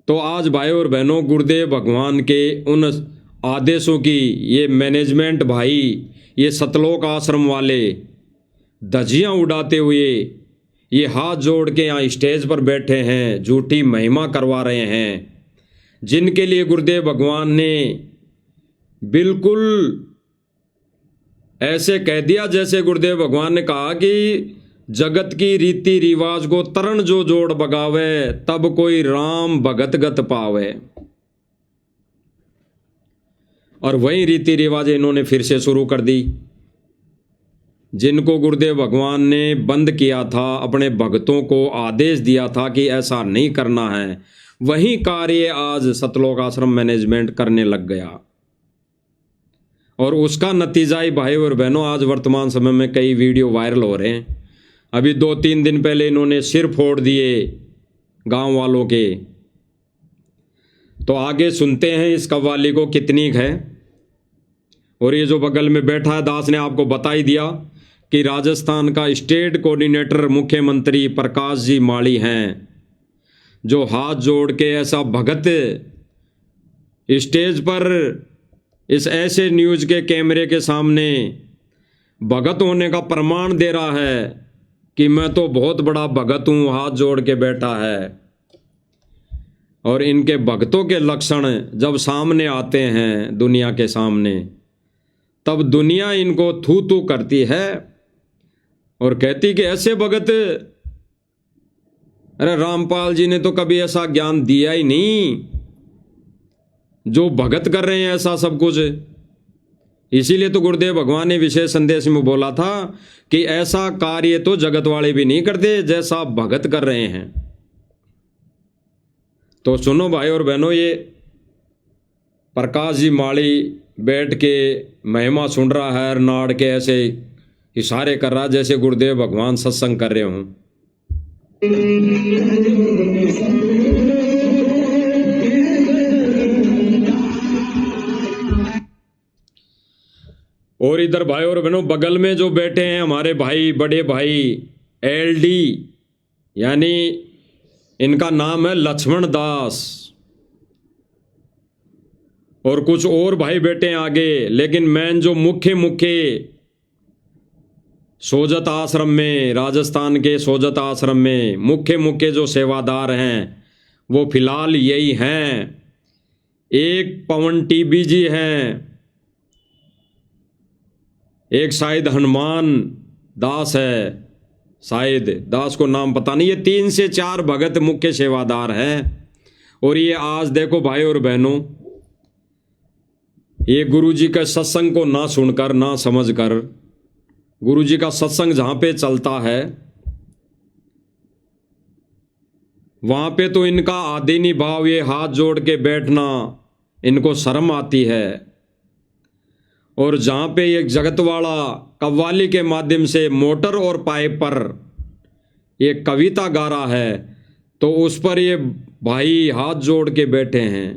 तो आज भाई और बहनों गुरुदेव भगवान के उन आदेशों की ये मैनेजमेंट भाई, ये सतलोक आश्रम वाले धज्जियां उड़ाते हुए ये हाथ जोड़ के यहाँ स्टेज पर बैठे हैं, झूठी महिमा करवा रहे हैं, जिनके लिए गुरुदेव भगवान ने बिल्कुल ऐसे कह दिया जैसे गुरुदेव भगवान ने कहा कि जगत की रीति रिवाज को तरण जो जोड़ बगावे, तब कोई राम भगत गत पावे। और वही रीति रिवाज इन्होंने फिर से शुरू कर दी, जिनको गुरुदेव भगवान ने बंद किया था, अपने भक्तों को आदेश दिया था कि ऐसा नहीं करना है, वही कार्य आज सतलोक आश्रम मैनेजमेंट करने लग गया। और उसका नतीजा ही भाई और बहनों आज वर्तमान समय में कई वीडियो वायरल हो रहे हैं। अभी 2-3 दिन पहले इन्होंने सिर फोड़ दिए गांव वालों के। तो आगे सुनते हैं इस कव्वाली को कितनी है। और ये जो बगल में बैठा है दास ने आपको बता ही दिया कि राजस्थान का स्टेट कोऑर्डिनेटर मुख्यमंत्री प्रकाश जी माली हैं, जो हाथ जोड़ के ऐसा भगत स्टेज पर इस ऐसे न्यूज़ के कैमरे के सामने भगत होने का प्रमाण दे रहा है कि मैं तो बहुत बड़ा भगत हूँ, हाथ जोड़ के बैठा है। और इनके भक्तों के लक्षण जब सामने आते हैं दुनिया के सामने, तब दुनिया इनको थू थू करती है और कहती कि ऐसे भगत, अरे रामपाल जी ने तो कभी ऐसा ज्ञान दिया ही नहीं, जो भगत कर रहे हैं ऐसा सब कुछ। इसीलिए तो गुरुदेव भगवान ने विशेष संदेश में बोला था कि ऐसा कार्य तो जगत वाले भी नहीं करते जैसा भगत कर रहे हैं। तो सुनो भाई और बहनों, ये प्रकाश जी माली बैठ के महिमा सुन रहा है, नाड़ के ऐसे इशारे कर रहा जैसे गुरुदेव भगवान सत्संग कर रहे हों। और इधर भाई और बहनों बगल में जो बैठे हैं हमारे भाई, बड़े भाई एलडी, यानी इनका नाम है लक्ष्मण दास, और कुछ और भाई बैठे हैं आगे। लेकिन मैन जो मुख्य सोजत आश्रम में, राजस्थान के सोजत आश्रम में मुख्य जो सेवादार हैं वो फिलहाल यही हैं। एक पवन टीबी जी हैं, एक शायद हनुमान दास है, शायद दास को नाम पता नहीं। ये 3 से 4 भगत मुख्य सेवादार हैं। और ये आज देखो भाई और बहनों, ये गुरुजी का सत्संग को ना सुनकर, ना समझकर, गुरुजी का सत्संग जहां पे चलता है वहां पे तो इनका आदीनी भाव, ये हाथ जोड़ के बैठना इनको शर्म आती है। और जहां पे एक जगत वाला कव्वाली के माध्यम से मोटर और पाइप पर ये कविता गा रहा है, तो उस पर ये भाई हाथ जोड़ के बैठे हैं,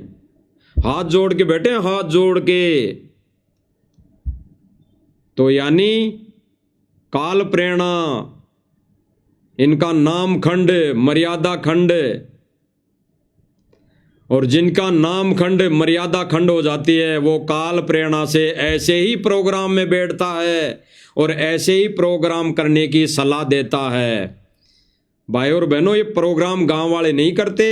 हाथ जोड़ के बैठे हैं, हाथ जोड़ के। तो यानी काल प्रेरणा, इनका नाम खंड, मर्यादा खंड, और जिनका नाम खंड मर्यादा खंड हो जाती है वो काल प्रेरणा से ऐसे ही प्रोग्राम में बैठता है और ऐसे ही प्रोग्राम करने की सलाह देता है। भाई और बहनों, ये प्रोग्राम गांव वाले नहीं करते,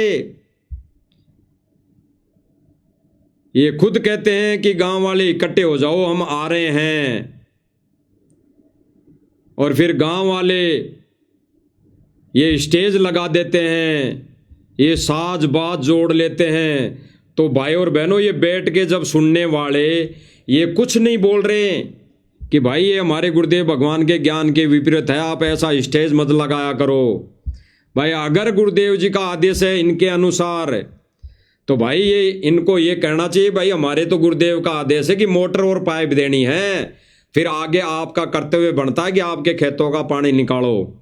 ये खुद कहते हैं कि गांव वाले इकट्ठे हो जाओ, हम आ रहे हैं। और फिर गांव वाले ये स्टेज लगा देते हैं, ये साज बाज जोड़ लेते हैं। तो भाई और बहनों, ये बैठ के जब सुनने वाले ये कुछ नहीं बोल रहे कि भाई ये हमारे गुरुदेव भगवान के ज्ञान के विपरीत है, आप ऐसा स्टेज मत लगाया करो। भाई अगर गुरुदेव जी का आदेश है इनके अनुसार, तो भाई ये इनको ये कहना चाहिए, भाई हमारे तो गुरुदेव का आदेश है कि मोटर और पाइप देनी है, फिर आगे आपका कर्तव्य बनता है कि आपके खेतों का पानी निकालो।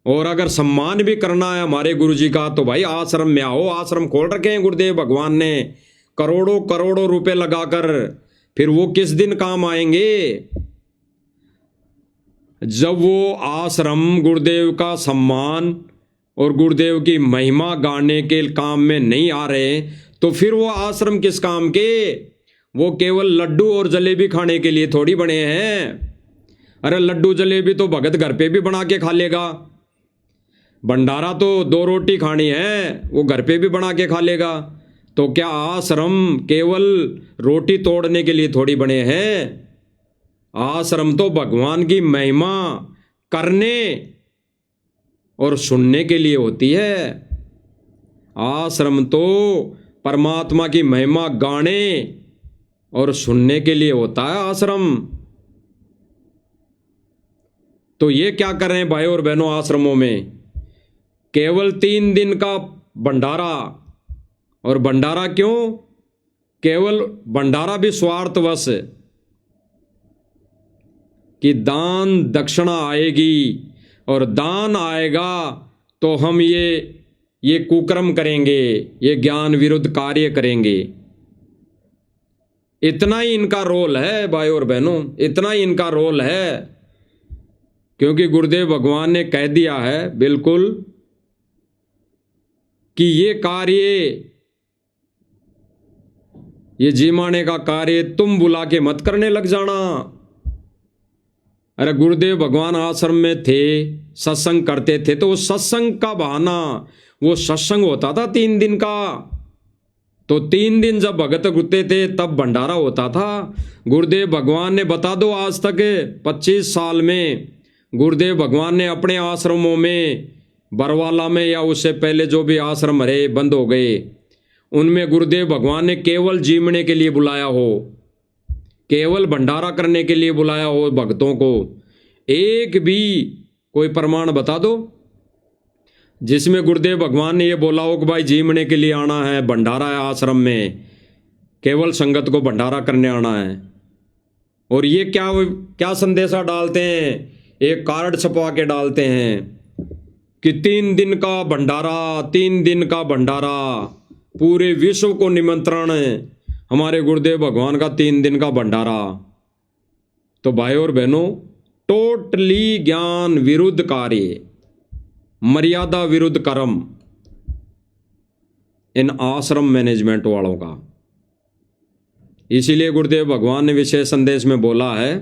और अगर सम्मान भी करना है हमारे गुरुजी का, तो भाई आश्रम में आओ। आश्रम खोल रखे हैं गुरुदेव भगवान ने करोड़ों करोड़ों रुपए लगाकर, फिर वो किस दिन काम आएंगे जब वो आश्रम गुरुदेव का सम्मान और गुरुदेव की महिमा गाने के काम में नहीं आ रहे, तो फिर वो आश्रम किस काम के? वो केवल लड्डू और जलेबी खाने के लिए थोड़ी बने हैं। अरे लड्डू जलेबी तो भगत घर पे भी बना के खा लेगा, भंडारा तो 2 रोटी खानी है वो घर पे भी बना के खा लेगा। तो क्या आश्रम केवल रोटी तोड़ने के लिए थोड़ी बने हैं? आश्रम तो भगवान की महिमा करने और सुनने के लिए होती है। आश्रम तो परमात्मा की महिमा गाने और सुनने के लिए होता है आश्रम। तो ये क्या कर रहे हैं भाई और बहनों, आश्रमों में केवल 3 दिन का भंडारा। और भंडारा क्यों? केवल भंडारा भी स्वार्थवश कि दान दक्षिणा आएगी और दान आएगा तो हम ये कुकर्म करेंगे, ये ज्ञान विरुद्ध कार्य करेंगे। इतना ही इनका रोल है भाई और बहनों, इतना ही इनका रोल है। क्योंकि गुरुदेव भगवान ने कह दिया है बिल्कुल कि ये कार्य, ये जीमाने का कार्य तुम बुला के मत करने लग जाना। अरे गुरुदेव भगवान आश्रम में थे, सत्संग करते थे, तो वो सत्संग का बहाना, वो सत्संग होता था 3 दिन का, तो 3 दिन जब भगत रुकते थे तब भंडारा होता था। गुरुदेव भगवान ने, बता दो, आज तक 25 साल में गुरुदेव भगवान ने अपने आश्रमों में, बरवाला में या उससे पहले जो भी आश्रम रहे बंद हो गए, उनमें गुरुदेव भगवान ने केवल जीवने के लिए बुलाया हो, केवल भंडारा करने के लिए बुलाया हो भक्तों को। एक भी कोई प्रमाण बता दो जिसमें गुरुदेव भगवान ने ये बोला हो कि भाई जीवने के लिए आना है, भंडारा है आश्रम में, केवल संगत को भंडारा करने आना है। और ये क्या क्या संदेशा डालते हैं, एक कार्ड छपवा के डालते हैं कि 3 दिन का भंडारा, 3 दिन का भंडारा, पूरे विश्व को निमंत्रण है हमारे गुरुदेव भगवान का 3 दिन का भंडारा। तो भाई और बहनों, टोटली ज्ञान विरुद्ध कार्य, मर्यादा विरुद्ध कर्म इन आश्रम मैनेजमेंट वालों का। इसीलिए गुरुदेव भगवान ने विशेष संदेश में बोला है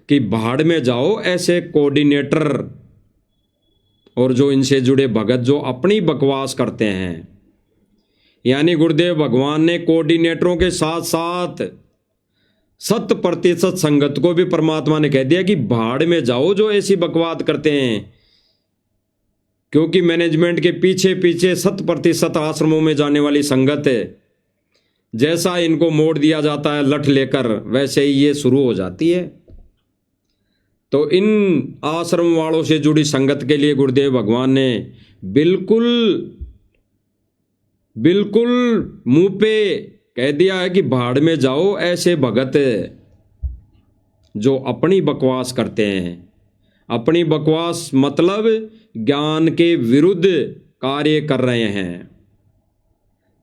कि भाड़ में जाओ ऐसे कोऑर्डिनेटर और जो इनसे जुड़े भगत जो अपनी बकवास करते हैं। यानी गुरुदेव भगवान ने कोऑर्डिनेटरों के साथ साथ 100% संगत को भी परमात्मा ने कह दिया कि भाड़ में जाओ जो ऐसी बकवास करते हैं, क्योंकि मैनेजमेंट के पीछे पीछे 100% आश्रमों में जाने वाली संगत है, जैसा इनको मोड़ दिया जाता है लठ लेकर, वैसे ही ये शुरू हो जाती है। तो इन आश्रम वालों से जुड़ी संगत के लिए गुरुदेव भगवान ने बिल्कुल मुंह पे कह दिया है कि भाड़ में जाओ ऐसे भगत जो अपनी बकवास करते हैं। अपनी बकवास मतलब ज्ञान के विरुद्ध कार्य कर रहे हैं।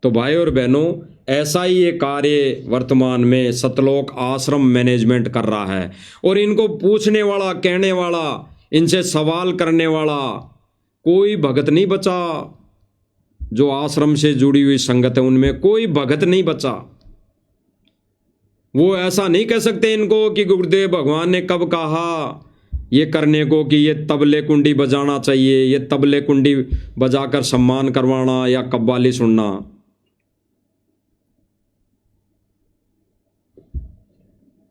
तो भाई और बहनों, ऐसा ही ये कार्य वर्तमान में सतलोक आश्रम मैनेजमेंट कर रहा है। और इनको पूछने वाला, कहने वाला, इनसे सवाल करने वाला कोई भगत नहीं बचा। जो आश्रम से जुड़ी हुई संगत है उनमें कोई भगत नहीं बचा। वो ऐसा नहीं कह सकते इनको कि गुरुदेव भगवान ने कब कहा ये करने को कि ये तबले कुंडी बजाना चाहिए, ये तबले कुंडी बजाकर सम्मान करवाना या कव्वाली सुनना।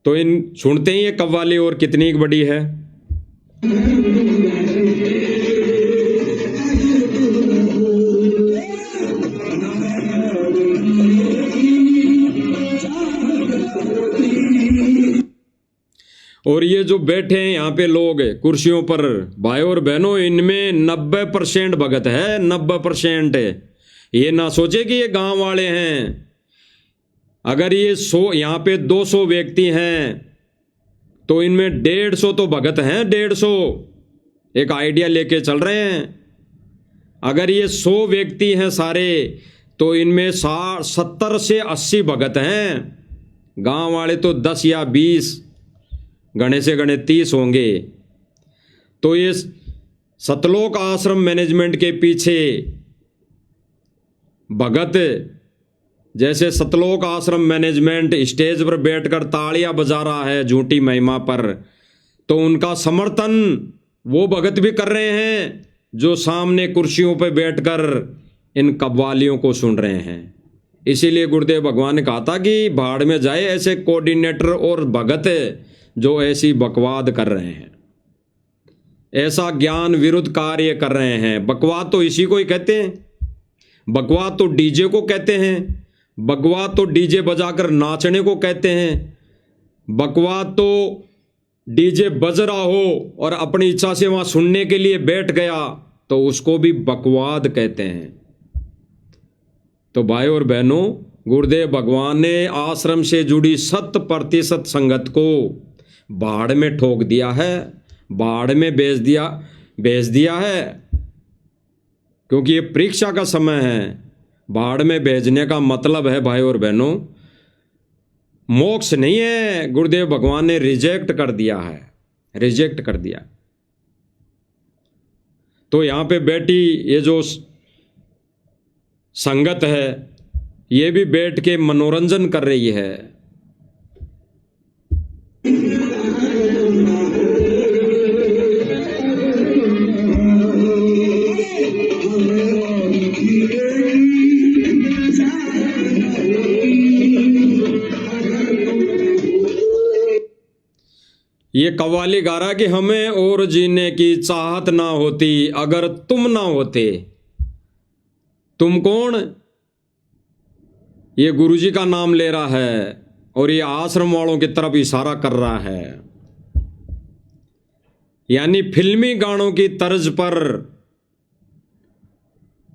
तो इन सुनते ही ये कव्वाली और कितनी बड़ी है। और ये जो बैठे हैं यहाँ पे लोग कुर्सियों पर, भाई और बहनों, इनमें 90% भगत है, 90%। ये ना सोचे कि ये गांव वाले हैं। अगर ये 100 यहाँ पे 200 व्यक्ति हैं तो इनमें 150 तो भगत हैं, 150 एक आइडिया लेके चल रहे हैं। अगर ये 100 व्यक्ति हैं सारे तो इनमें 70 से 80 भगत हैं। गांव वाले तो 10 या 20, गणे से गणे 30 होंगे। तो ये सतलोक आश्रम मैनेजमेंट के पीछे भगत, जैसे सतलोक आश्रम मैनेजमेंट स्टेज पर बैठकर तालियां बजा रहा है झूठी महिमा पर, तो उनका समर्थन वो भगत भी कर रहे हैं जो सामने कुर्सियों पर बैठकर इन कव्वालियों को सुन रहे हैं। इसीलिए गुरुदेव भगवान ने कहा था कि भाड़ में जाए ऐसे कोऑर्डिनेटर और भगत जो ऐसी बकवाद कर रहे हैं, ऐसा ज्ञान विरुद्ध कार्य कर रहे हैं। बकवाद तो इसी को ही कहते हैं। बकवाद तो डीजे को कहते हैं। बकवाद तो डीजे बजाकर नाचने को कहते हैं। बकवाद तो डीजे बज रहा हो और अपनी इच्छा से वहां सुनने के लिए बैठ गया तो उसको भी बकवाद कहते हैं। तो भाई और बहनों, गुरुदेव भगवान ने आश्रम से जुड़ी 100% संगत को भाड़ में ठोक दिया है, भाड़ में भेज दिया है, क्योंकि ये परीक्षा का समय है। भाड़ में भेजने का मतलब है भाई और बहनों, मोक्ष नहीं है। गुरुदेव भगवान ने रिजेक्ट कर दिया है, रिजेक्ट कर दिया। तो यहां पे बैठी ये जो संगत है, ये भी बैठ के मनोरंजन कर रही है। ये कव्वाली गा रहा कि हमें और जीने की चाहत ना होती अगर तुम ना होते। तुम कौन? ये गुरुजी का नाम ले रहा है और ये आश्रम वालों की तरफ इशारा कर रहा है। यानी फिल्मी गानों की तर्ज पर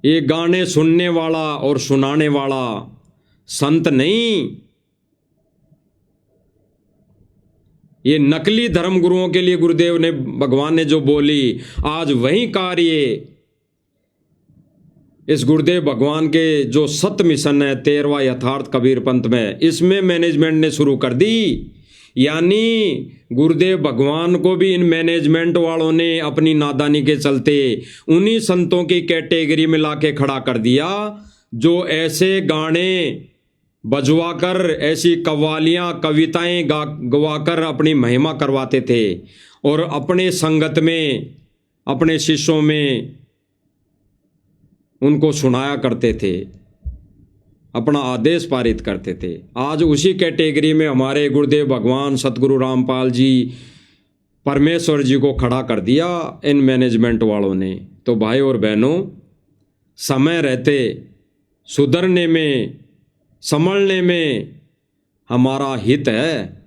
ये गाने सुनने वाला और सुनाने वाला संत नहीं, ये नकली धर्म गुरुओं के लिए गुरुदेव ने, भगवान ने जो बोली, आज वही कार्य इस गुरुदेव भगवान के जो सत्य मिशन है 13वां यथार्थ कबीर पंथ में, इसमें मैनेजमेंट ने शुरू कर दी। यानी गुरुदेव भगवान को भी इन मैनेजमेंट वालों ने अपनी नादानी के चलते उन्हीं संतों की कैटेगरी में लाके खड़ा कर दिया जो ऐसे गाने बजवाकर, ऐसी कव्वालियाँ कविताएं गवाकर अपनी महिमा करवाते थे और अपने संगत में, अपने शिष्यों में उनको सुनाया करते थे, अपना आदेश पारित करते थे। आज उसी कैटेगरी में हमारे गुरुदेव भगवान सतगुरु रामपाल जी, परमेश्वर जी को खड़ा कर दिया इन मैनेजमेंट वालों ने। तो भाई और बहनों, समय रहते सुधरने में, संभलने में हमारा हित है।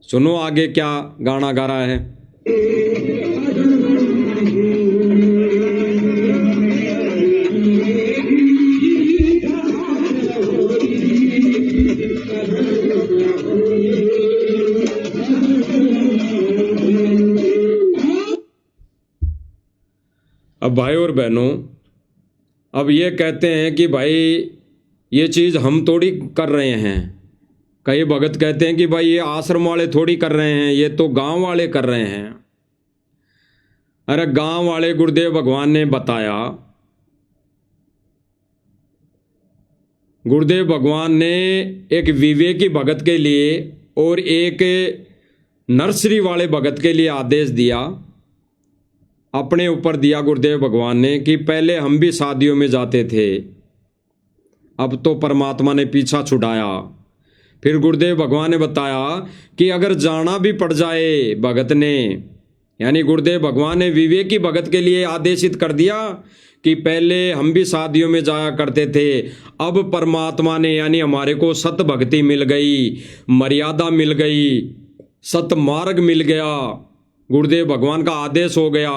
सुनो आगे क्या गाना गा रहा है। अब भाई और बहनों, अब ये कहते हैं कि भाई ये चीज़ हम थोड़ी कर रहे हैं। कई भगत कहते हैं कि भाई ये आश्रम वाले थोड़ी कर रहे हैं, ये तो गांव वाले कर रहे हैं। अरे गांव वाले गुरुदेव भगवान ने बताया, गुरुदेव भगवान ने एक विवेकी भगत के लिए और एक नर्सरी वाले भगत के लिए आदेश दिया, अपने ऊपर दिया गुरुदेव भगवान ने कि पहले हम भी शादियों में जाते थे, अब तो परमात्मा ने पीछा छुड़ाया। फिर गुरुदेव भगवान ने बताया कि अगर जाना भी पड़ जाए भगत ने, यानी गुरुदेव भगवान ने विवेकी भगत के लिए आदेशित कर दिया कि पहले हम भी शादियों में जाया करते थे, अब परमात्मा ने, यानी हमारे को सत भक्ति मिल गई, मर्यादा मिल गई, सत मार्ग मिल गया, गुरुदेव भगवान का आदेश हो गया,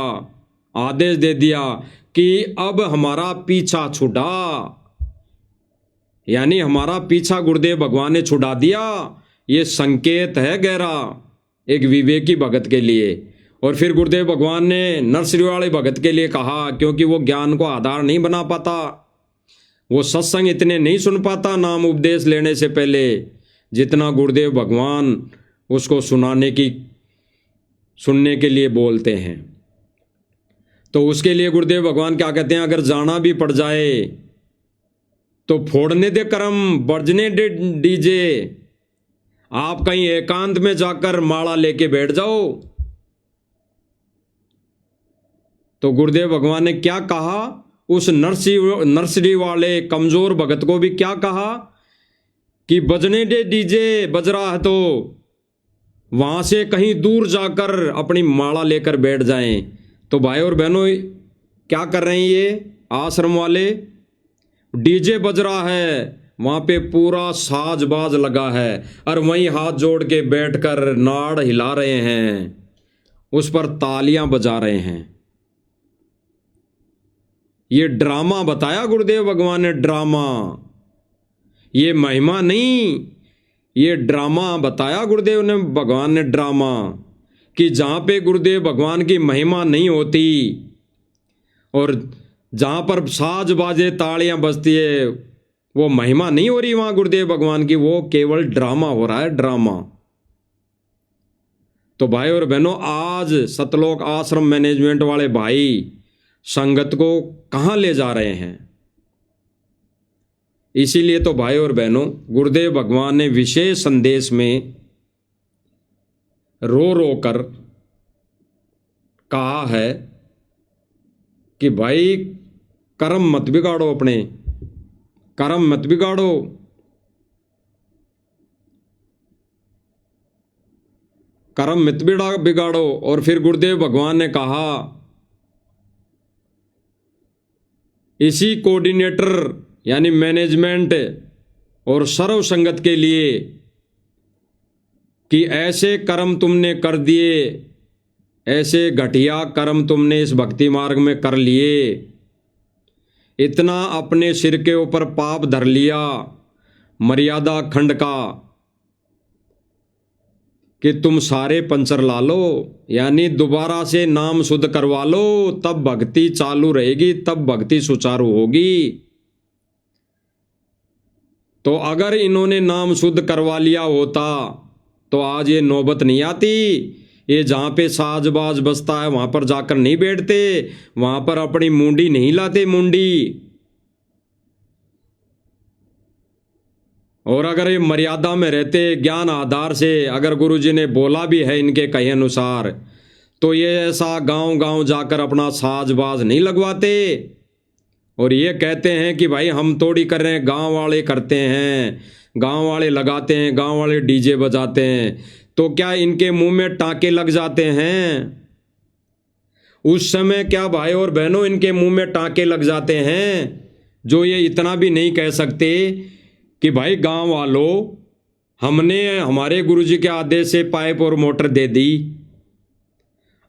आदेश दे दिया कि अब हमारा पीछा छुड़ा, यानी हमारा पीछा गुरुदेव भगवान ने छुड़ा दिया। ये संकेत है गहरा एक विवेकी भगत के लिए। और फिर गुरुदेव भगवान ने नर्सरी वाले भगत के लिए कहा, क्योंकि वो ज्ञान को आधार नहीं बना पाता, वो सत्संग इतने नहीं सुन पाता नाम उपदेश लेने से पहले, जितना गुरुदेव भगवान उसको सुनने के लिए बोलते हैं। तो उसके लिए गुरुदेव भगवान क्या कहते हैं, अगर जाना भी पड़ जाए तो फोड़ने दे करम, बजने दे डीजे, आप कहीं एकांत में जाकर माला लेके बैठ जाओ। तो गुरुदेव भगवान ने क्या कहा, उस नर्सरी वाले कमजोर भगत को भी क्या कहा कि बजने दे डीजे, बज रहा है तो वहां से कहीं दूर जाकर अपनी माला लेकर बैठ जाएं। तो भाई और बहनों, क्या कर रहे हैं ये आश्रम वाले, डीजे बज रहा है, वहां पे पूरा साजबाज लगा है और वहीं हाथ जोड़ के बैठकर नाड़ हिला रहे हैं, उस पर तालियां बजा रहे हैं। ये ड्रामा बताया गुरुदेव भगवान ने, ड्रामा, ये महिमा नहीं, ये ड्रामा बताया गुरुदेव ने भगवान ने, ड्रामा, कि जहाँ पे गुरुदेव भगवान की महिमा नहीं होती और जहाँ पर साज बाजे तालियां बजती है, वो महिमा नहीं हो रही वहाँ गुरुदेव भगवान की, वो केवल ड्रामा हो रहा है, ड्रामा। तो भाई और बहनों, आज सतलोक आश्रम मैनेजमेंट वाले भाई संगत को कहाँ ले जा रहे हैं? इसीलिए तो भाई और बहनों, गुरुदेव भगवान ने विशेष संदेश में रो रो कर कहा है कि भाई कर्म मत बिगाड़ो, अपने कर्म मत बिगाड़ो। कर्म मत बिगाड़ो। और फिर गुरुदेव भगवान ने कहा, इसी कोऑर्डिनेटर यानी मैनेजमेंट और सर्व संगत के लिए कि ऐसे कर्म तुमने कर दिए, ऐसे घटिया कर्म तुमने इस भक्ति मार्ग में कर लिए, इतना अपने सिर के ऊपर पाप धर लिया मर्यादा खंड का कि तुम सारे पंचर ला लो, यानी दोबारा से नाम शुद्ध करवा लो, तब भक्ति चालू रहेगी, तब भक्ति सुचारू होगी। तो अगर इन्होंने नाम शुद्ध करवा लिया होता तो आज ये नौबत नहीं आती। ये जहाँ पे साजबाज बसता है वहाँ पर जाकर नहीं बैठते, वहाँ पर अपनी मुंडी नहीं लाते मुंडी। और अगर ये मर्यादा में रहते, ज्ञान आधार से, अगर गुरुजी ने बोला भी है इनके कहे अनुसार, तो ये ऐसा गांव गांव जाकर अपना साजबाज नहीं लगवाते और ये कहते हैं कि भाई हम थोड़ी कर रहे हैं, गांव वाले करते हैं, गांव वाले लगाते हैं, गांव वाले डीजे बजाते हैं। तो क्या इनके मुंह में टांके लग जाते हैं? उस समय क्या भाई और बहनों इनके मुंह में टांके लग जाते हैं, जो ये इतना भी नहीं कह सकते कि भाई गांव वालों, हमने हमारे गुरुजी के आदेश से पाइप और मोटर दे दी,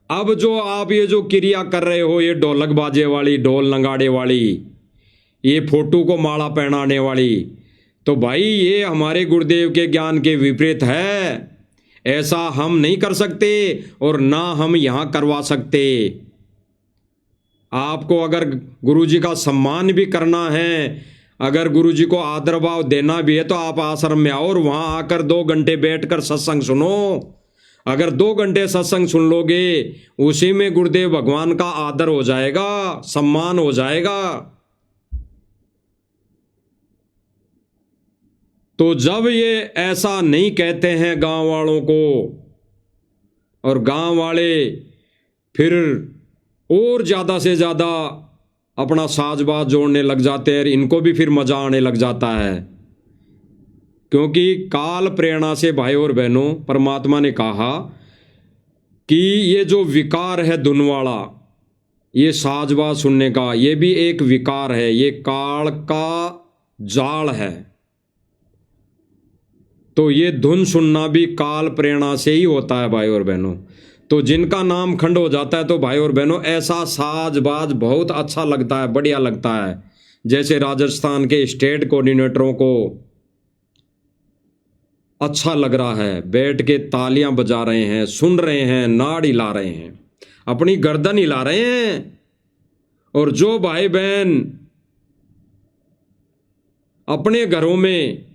अब जो आप ये जो क्रिया कर रहे हो, ये ढोलक बाजे वाली, ढोल नगाड़े वाली, ये फोटो को माला पहनाने वाली, तो भाई ये हमारे गुरुदेव के ज्ञान के विपरीत है। ऐसा हम नहीं कर सकते और ना हम यहाँ करवा सकते। आपको अगर गुरुजी का सम्मान भी करना है, अगर गुरुजी को आदर भाव देना भी है, तो आप आश्रम में आओ और वहाँ आकर 2 घंटे बैठकर सत्संग सुनो। अगर 2 घंटे सत्संग सुन लोगे, उसी में गुरुदेव भगवान का आदर हो जाएगा, सम्मान हो जाएगा। तो जब ये ऐसा नहीं कहते हैं गांव वालों को, और गांव वाले फिर और ज़्यादा से ज़्यादा अपना साजबाज जोड़ने लग जाते हैं, इनको भी फिर मजा आने लग जाता है। क्योंकि काल प्रेरणा से भाई और बहनों, परमात्मा ने कहा कि ये जो विकार है धुन वाला, ये साजबाज सुनने का, ये भी एक विकार है, ये काल का जाल है। तो ये धुन सुनना भी काल प्रेरणा से ही होता है भाई और बहनों। तो जिनका नाम खंड हो जाता है, तो भाई और बहनों ऐसा साजबाज बहुत अच्छा लगता है, बढ़िया लगता है। जैसे राजस्थान के स्टेट कोऑर्डिनेटरों को अच्छा लग रहा है, बैठ के तालियां बजा रहे हैं, सुन रहे हैं, नाड़ हिला रहे हैं, अपनी गर्दन हिला रहे हैं। और जो भाई बहन अपने घरों में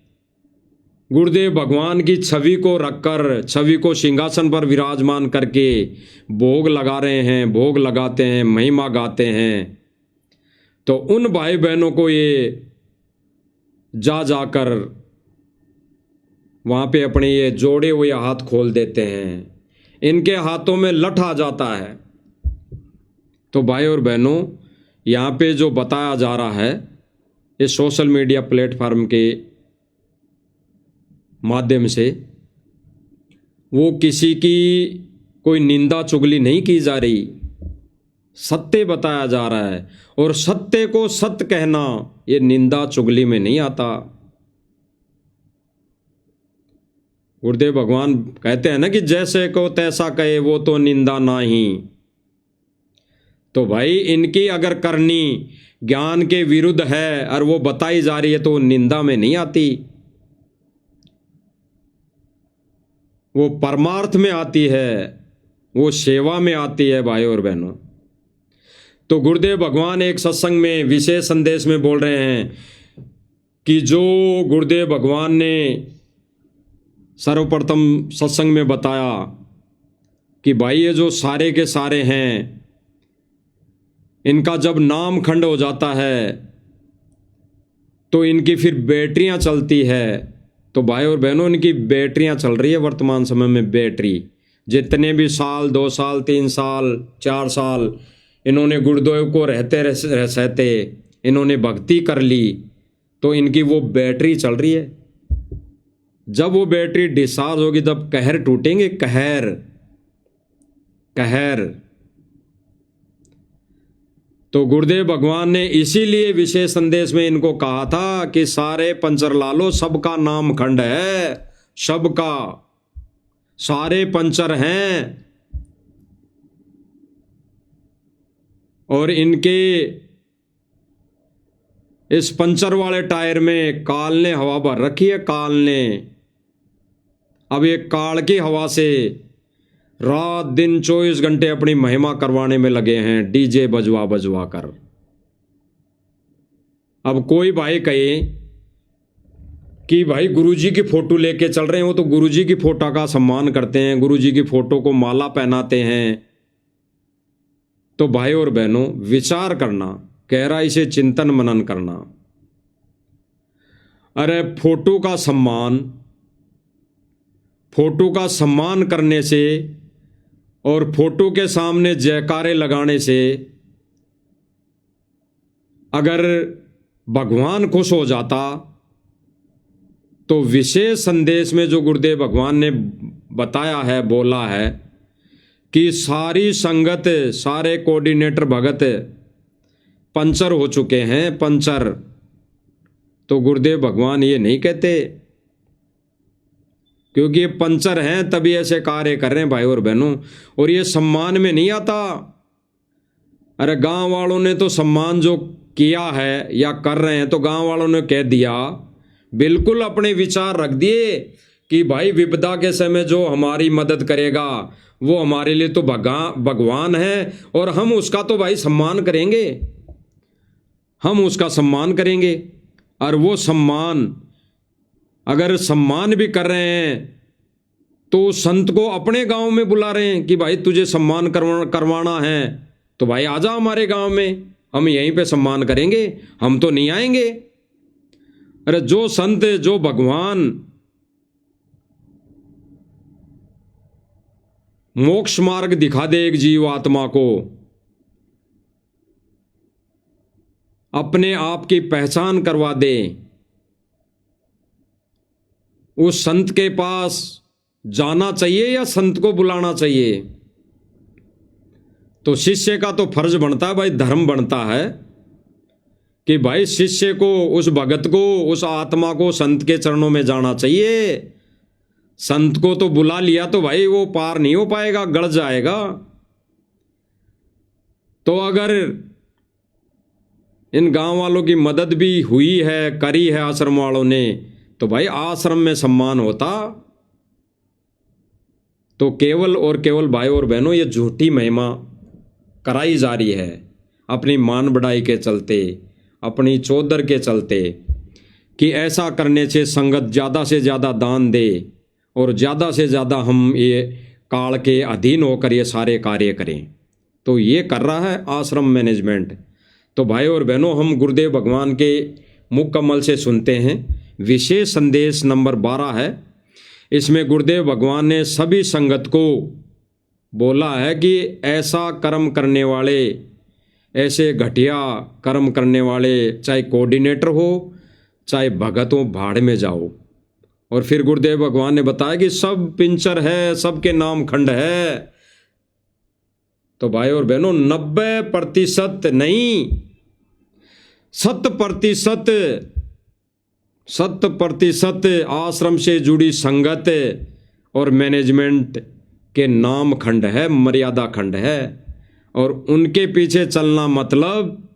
गुरुदेव भगवान की छवि को रखकर, छवि को सिंहासन पर विराजमान करके भोग लगा रहे हैं, भोग लगाते हैं, महिमा गाते हैं, तो उन भाई बहनों को ये जाकर वहाँ पे अपने ये जोड़े हुए हाथ खोल देते हैं, इनके हाथों में लठ आ जाता है। तो भाई और बहनों, यहाँ पे जो बताया जा रहा है इस सोशल मीडिया प्लेटफॉर्म के माध्यम से, वो किसी की कोई निंदा चुगली नहीं की जा रही, सत्य बताया जा रहा है। और सत्य को सत्य कहना ये निंदा चुगली में नहीं आता। गुरुदेव भगवान कहते हैं ना कि जैसे को तैसा कहे वो तो निंदा नहीं। तो भाई इनकी अगर करनी ज्ञान के विरुद्ध है और वो बताई जा रही है, तो निंदा में नहीं आती, वो परमार्थ में आती है, वो सेवा में आती है भाई और बहनों। तो गुरुदेव भगवान एक सत्संग में विशेष संदेश में बोल रहे हैं कि जो गुरुदेव भगवान ने सर्वप्रथम सत्संग में बताया कि भाई ये जो सारे के सारे हैं, इनका जब नाम खंड हो जाता है तो इनकी फिर बैटरियां चलती है। तो भाई और बहनों, इनकी बैटरियां चल रही है वर्तमान समय में। बैटरी जितने भी साल, 2 साल, 3 साल, 4 साल इन्होंने गुरुदेव को रहते इन्होंने भक्ति कर ली, तो इनकी वो बैटरी चल रही है। जब वो बैटरी डिस्चार्ज होगी तब कहर टूटेंगे, कहर कहर। तो गुरुदेव भगवान ने इसीलिए विशेष संदेश में इनको कहा था कि सारे पंचर ला लो, सबका नाम खंड है, सबका, सारे पंचर हैं। और इनके इस पंचर वाले टायर में काल ने हवा भर रखी है, काल ने। अब ये काल की हवा से रात दिन 24 घंटे अपनी महिमा करवाने में लगे हैं, डीजे बजवा बजवा कर। अब कोई भाई कहे कि भाई गुरुजी की फोटो लेके चल रहे हो, तो गुरुजी की फोटो का सम्मान करते हैं, गुरुजी की फोटो को माला पहनाते हैं। तो भाई और बहनों, विचार करना, गहराई से चिंतन मनन करना। अरे फोटो का सम्मान करने से और फोटो के सामने जयकारे लगाने से अगर भगवान खुश हो जाता, तो विशेष संदेश में जो गुरुदेव भगवान ने बताया है, बोला है कि सारी संगत, सारे कोऑर्डिनेटर भगत पंचर हो चुके हैं, पंचर। तो गुरुदेव भगवान ये नहीं कहते, क्योंकि ये पंचर हैं तभी ऐसे कार्य कर रहे हैं भाई और बहनों। और ये सम्मान में नहीं आता। अरे गांव वालों ने तो सम्मान जो किया है या कर रहे हैं, तो गांव वालों ने कह दिया, बिल्कुल अपने विचार रख दिए कि भाई विपदा के समय जो हमारी मदद करेगा वो हमारे लिए तो भगवान है, और हम उसका तो भाई सम्मान करेंगे, हम उसका सम्मान करेंगे। और वो सम्मान, अगर सम्मान भी कर रहे हैं तो संत को अपने गांव में बुला रहे हैं कि भाई तुझे सम्मान करवाना है तो भाई आजा हमारे गांव में, हम यहीं पे सम्मान करेंगे, हम तो नहीं आएंगे। अरे जो संत, जो भगवान मोक्ष मार्ग दिखा दे एक जीवात्मा को, अपने आप की पहचान करवा दे, उस संत के पास जाना चाहिए या संत को बुलाना चाहिए? तो शिष्य का तो फर्ज बनता है भाई, धर्म बनता है कि भाई शिष्य को, उस भगत को, उस आत्मा को संत के चरणों में जाना चाहिए। संत को तो बुला लिया तो भाई वो पार नहीं हो पाएगा, गड़ जाएगा। तो अगर इन गांव वालों की मदद भी हुई है, करी है आश्रम वालों ने, तो भाई आश्रम में सम्मान होता। तो केवल और केवल भाई और बहनों, ये झूठी महिमा कराई जा रही है अपनी मान बढ़ाई के चलते, अपनी चौधर के चलते, कि ऐसा करने से संगत ज़्यादा से ज़्यादा दान दे और ज़्यादा से ज़्यादा हम ये काल के अधीन होकर ये सारे कार्य करें। तो ये कर रहा है आश्रम मैनेजमेंट। तो भाई और बहनों, हम गुरुदेव भगवान के मुख कमल से सुनते हैं। विशेष संदेश नंबर 12 है। इसमें गुरुदेव भगवान ने सभी संगत को बोला है कि ऐसा कर्म करने वाले, ऐसे घटिया कर्म करने वाले, चाहे कोऑर्डिनेटर हो चाहे भगत हो, भाड़ में जाओ। और फिर गुरुदेव भगवान ने बताया कि सब पिंचर है, सबके नाम खंड है। तो भाई और बहनों, 90% नहीं, 100% आश्रम से जुड़ी संगत और मैनेजमेंट के नाम खंड है, मर्यादा खंड है। और उनके पीछे चलना मतलब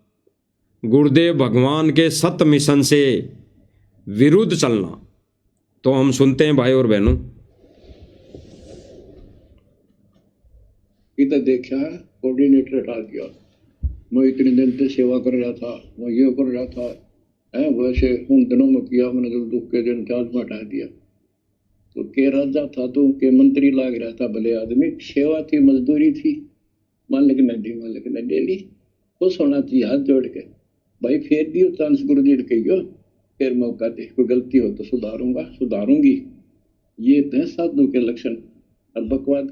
गुरुदेव भगवान के सत मिशन से विरुद्ध चलना। तो हम सुनते हैं भाई और बहनों। इधर देखा कोऑर्डिनेटर हटा दिया, मैं इतने दिन से सेवा कर रहा था, मैं ये कर रहा था, है वैसे उन दिनों में किया मैंने, जो दुख के दिन थे आज में हटा दिया। तो के राजा था तो के मंत्री लाग रहा था, भले आदमी, सेवा थी, मजदूरी थी, मालिक ने दी, मालिक ने ले ली। खुश होना चाहिए हाथ जोड़ के, भाई फेर दियो चांस गुरुजी कहियो, फिर मौका दे, कोई गलती हो तो सुधारूंगा, सुधारूंगी। ये तो है साधु के लक्षण। और बकवाद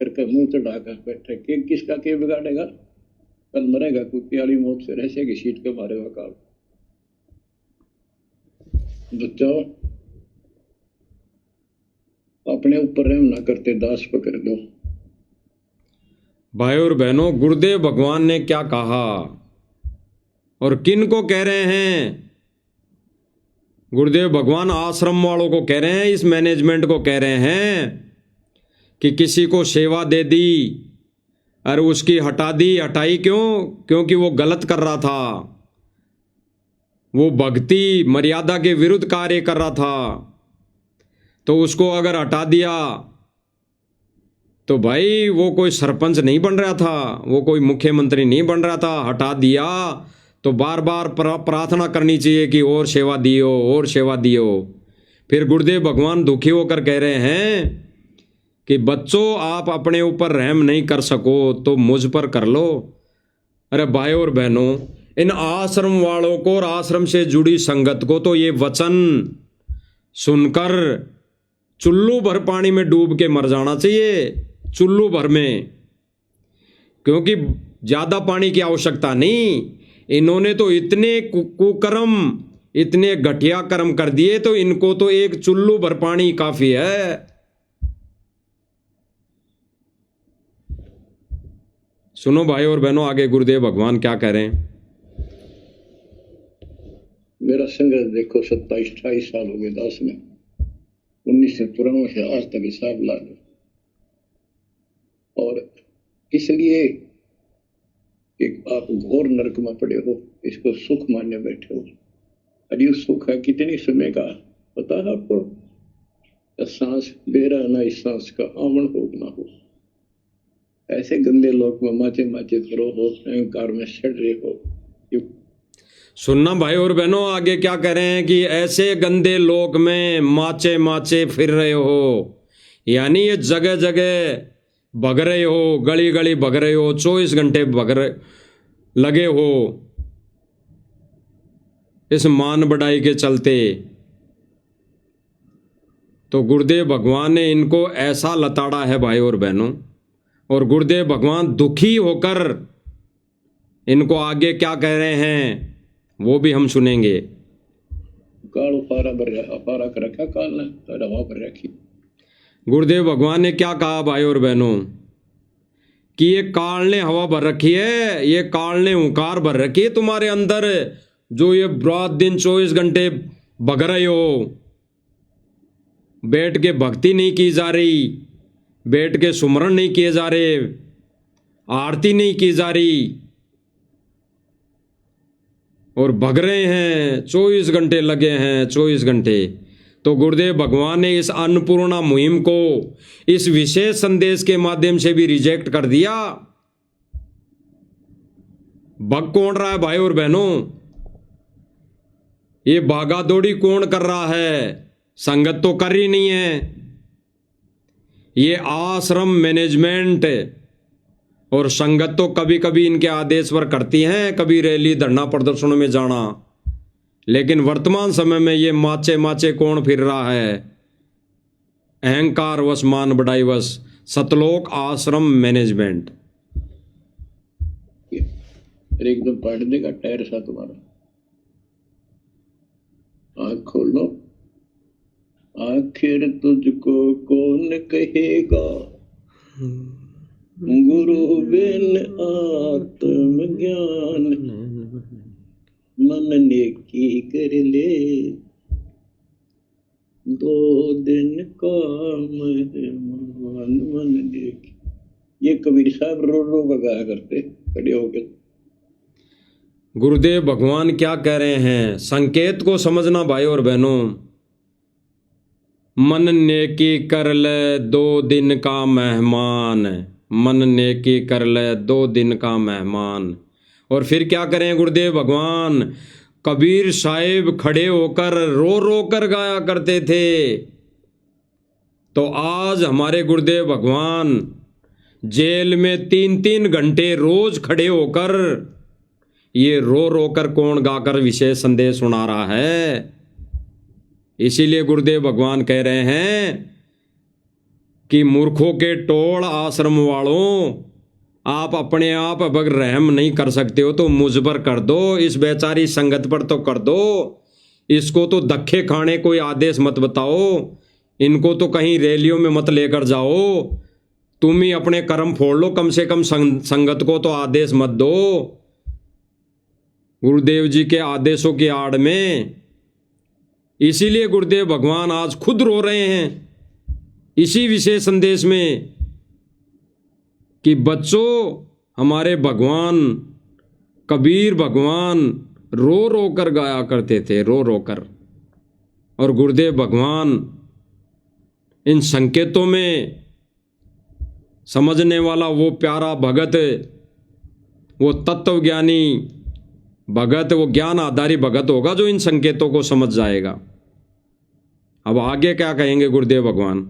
करके मुंह चढ़ा कर बैठे के किसका के बिगाड़ेगा? कल मरेगा कोई प्यारी मौत से, ऐसे की सीट के मारेगा काल। बच्चों, अपने ऊपर रहम ना करते, दास पकड़ लो। भाई और बहनों, गुरुदेव भगवान ने क्या कहा और किन को कह रहे हैं? गुरुदेव भगवान आश्रम वालों को कह रहे हैं, इस मैनेजमेंट को कह रहे हैं कि किसी को सेवा दे दी और उसकी हटाई क्यों? क्योंकि वो गलत कर रहा था, वो भक्ति मर्यादा के विरुद्ध कार्य कर रहा था। तो उसको अगर हटा दिया तो भाई वो कोई सरपंच नहीं बन रहा था, वो कोई मुख्यमंत्री नहीं बन रहा था। हटा दिया तो बार बार प्रार्थना करनी चाहिए कि और सेवा दियो, और सेवा दियो। फिर गुरुदेव भगवान दुखी होकर कह रहे हैं कि बच्चों, आप अपने ऊपर रहम नहीं कर सको तो मुझ पर कर लो। अरे भाई और बहनों, इन आश्रम वालों को और आश्रम से जुड़ी संगत को तो ये वचन सुनकर चुल्लू भर पानी में डूब के मर जाना चाहिए, चुल्लू भर में। क्योंकि ज्यादा पानी की आवश्यकता नहीं, इन्होंने तो इतने कुकर्म, इतने घटिया कर्म कर दिए, तो इनको तो एक चुल्लू भर पानी काफी है। सुनो भाई और बहनों, आगे गुरुदेव भगवान क्या कह रहे हैं। मेरा संघर्ष देखो, 27-28 साल हो गए दास में। 1993 से आज तक हिसाब ला लो। और इसलिए कि आप घोर नरक में पड़े हो, इसको सुख मानने बैठे हो। अरे सुख है कितनी समय का पता है आपको? सांस बेरा ना, इस सांस का आमन हो ना हो। ऐसे गंदे लोग में माचे माचे करो हो, अहंकार में सड़ रहे हो। सुनना भाई और बहनों, आगे क्या कह रहे हैं कि ऐसे गंदे लोक में माचे माचे फिर रहे हो, यानी ये जगह जगह भग रहे हो, गली गली भग रहे हो, 24 घंटे लगे हो इस मान बढ़ाई के चलते। तो गुरुदेव भगवान ने इनको ऐसा लताड़ा है भाई और बहनों, और गुरुदेव भगवान दुखी होकर इनको आगे क्या कह रहे हैं वो भी हम सुनेंगे। काल पारा कर रखा काल ने, हवा पर रखी। गुरुदेव भगवान ने क्या कहा भाई और बहनों कि ये काल ने हवा भर रखी है, ये काल ने हुंकार भर रखी है तुम्हारे अंदर, जो ये रात दिन 24 घंटे भग रहे हो। बैठ के भक्ति नहीं की जा रही, बैठ के सुमरण नहीं किए जा रहे, आरती नहीं की जा रही, और भग रहे हैं, 24 घंटे लगे हैं, 24 घंटे। तो गुरुदेव भगवान ने इस अन्नपूर्णा मुहिम को इस विशेष संदेश के माध्यम से भी रिजेक्ट कर दिया। भग कौन रहा है भाई और बहनों? ये भागा दौड़ी कौन कर रहा है? संगत तो कर ही नहीं है। ये आश्रम मैनेजमेंट और संगत तो कभी कभी इनके आदेश पर करती हैं, कभी रैली धरना प्रदर्शनों में जाना, लेकिन वर्तमान समय में ये माचे माचे कौन फिर रहा है? अहंकार वश, मान बढ़ाई वश, सतलोक आश्रम मैनेजमेंट। एकदम पाट देगा टायर सा तुम्हारा। आँख खोल लो। आखिर तुझको कौन कहेगा गुरु बिन आत्म ज्ञान, मन नेकी कर ले 2 दिन का मेहमान, मन नेकी। ये कबीर साहब रो रो गाया करते खड़े होकर। गुरुदेव भगवान क्या कह रहे हैं? संकेत को समझना भाई और बहनों। मन नेकी कर ले 2 दिन का मेहमान, मन नेकी कर ले 2 दिन का मेहमान। और फिर क्या करें गुरुदेव भगवान? कबीर साहिब खड़े होकर रो रो कर गाया करते थे। तो आज हमारे गुरुदेव भगवान जेल में 3-3 घंटे रोज खड़े होकर ये रो रो कर कौन गाकर विशेष संदेश सुना रहा है। इसीलिए गुरुदेव भगवान कह रहे हैं कि मूर्खों के टोल आश्रम वालों, आप अपने आप अगर रहम नहीं कर सकते हो तो मुझ पर कर दो, इस बेचारी संगत पर तो कर दो। इसको तो धक्के खाने कोई आदेश मत बताओ, इनको तो कहीं रैलियों में मत लेकर जाओ, तुम ही अपने कर्म फोड़ लो, कम से कम संगत को तो आदेश मत दो। गुरुदेव जी के आदेशों की आड़ में इसीलिए गुरुदेव भगवान आज खुद रो रहे हैं इसी विशेष संदेश में कि बच्चों, हमारे भगवान कबीर भगवान रो रो कर गाया करते थे, रो रो कर। और गुरुदेव भगवान इन संकेतों में समझने वाला वो प्यारा भगत, वो तत्वज्ञानी भगत, वो ज्ञान आधारी भगत होगा जो इन संकेतों को समझ जाएगा। अब आगे क्या कहेंगे गुरुदेव भगवान?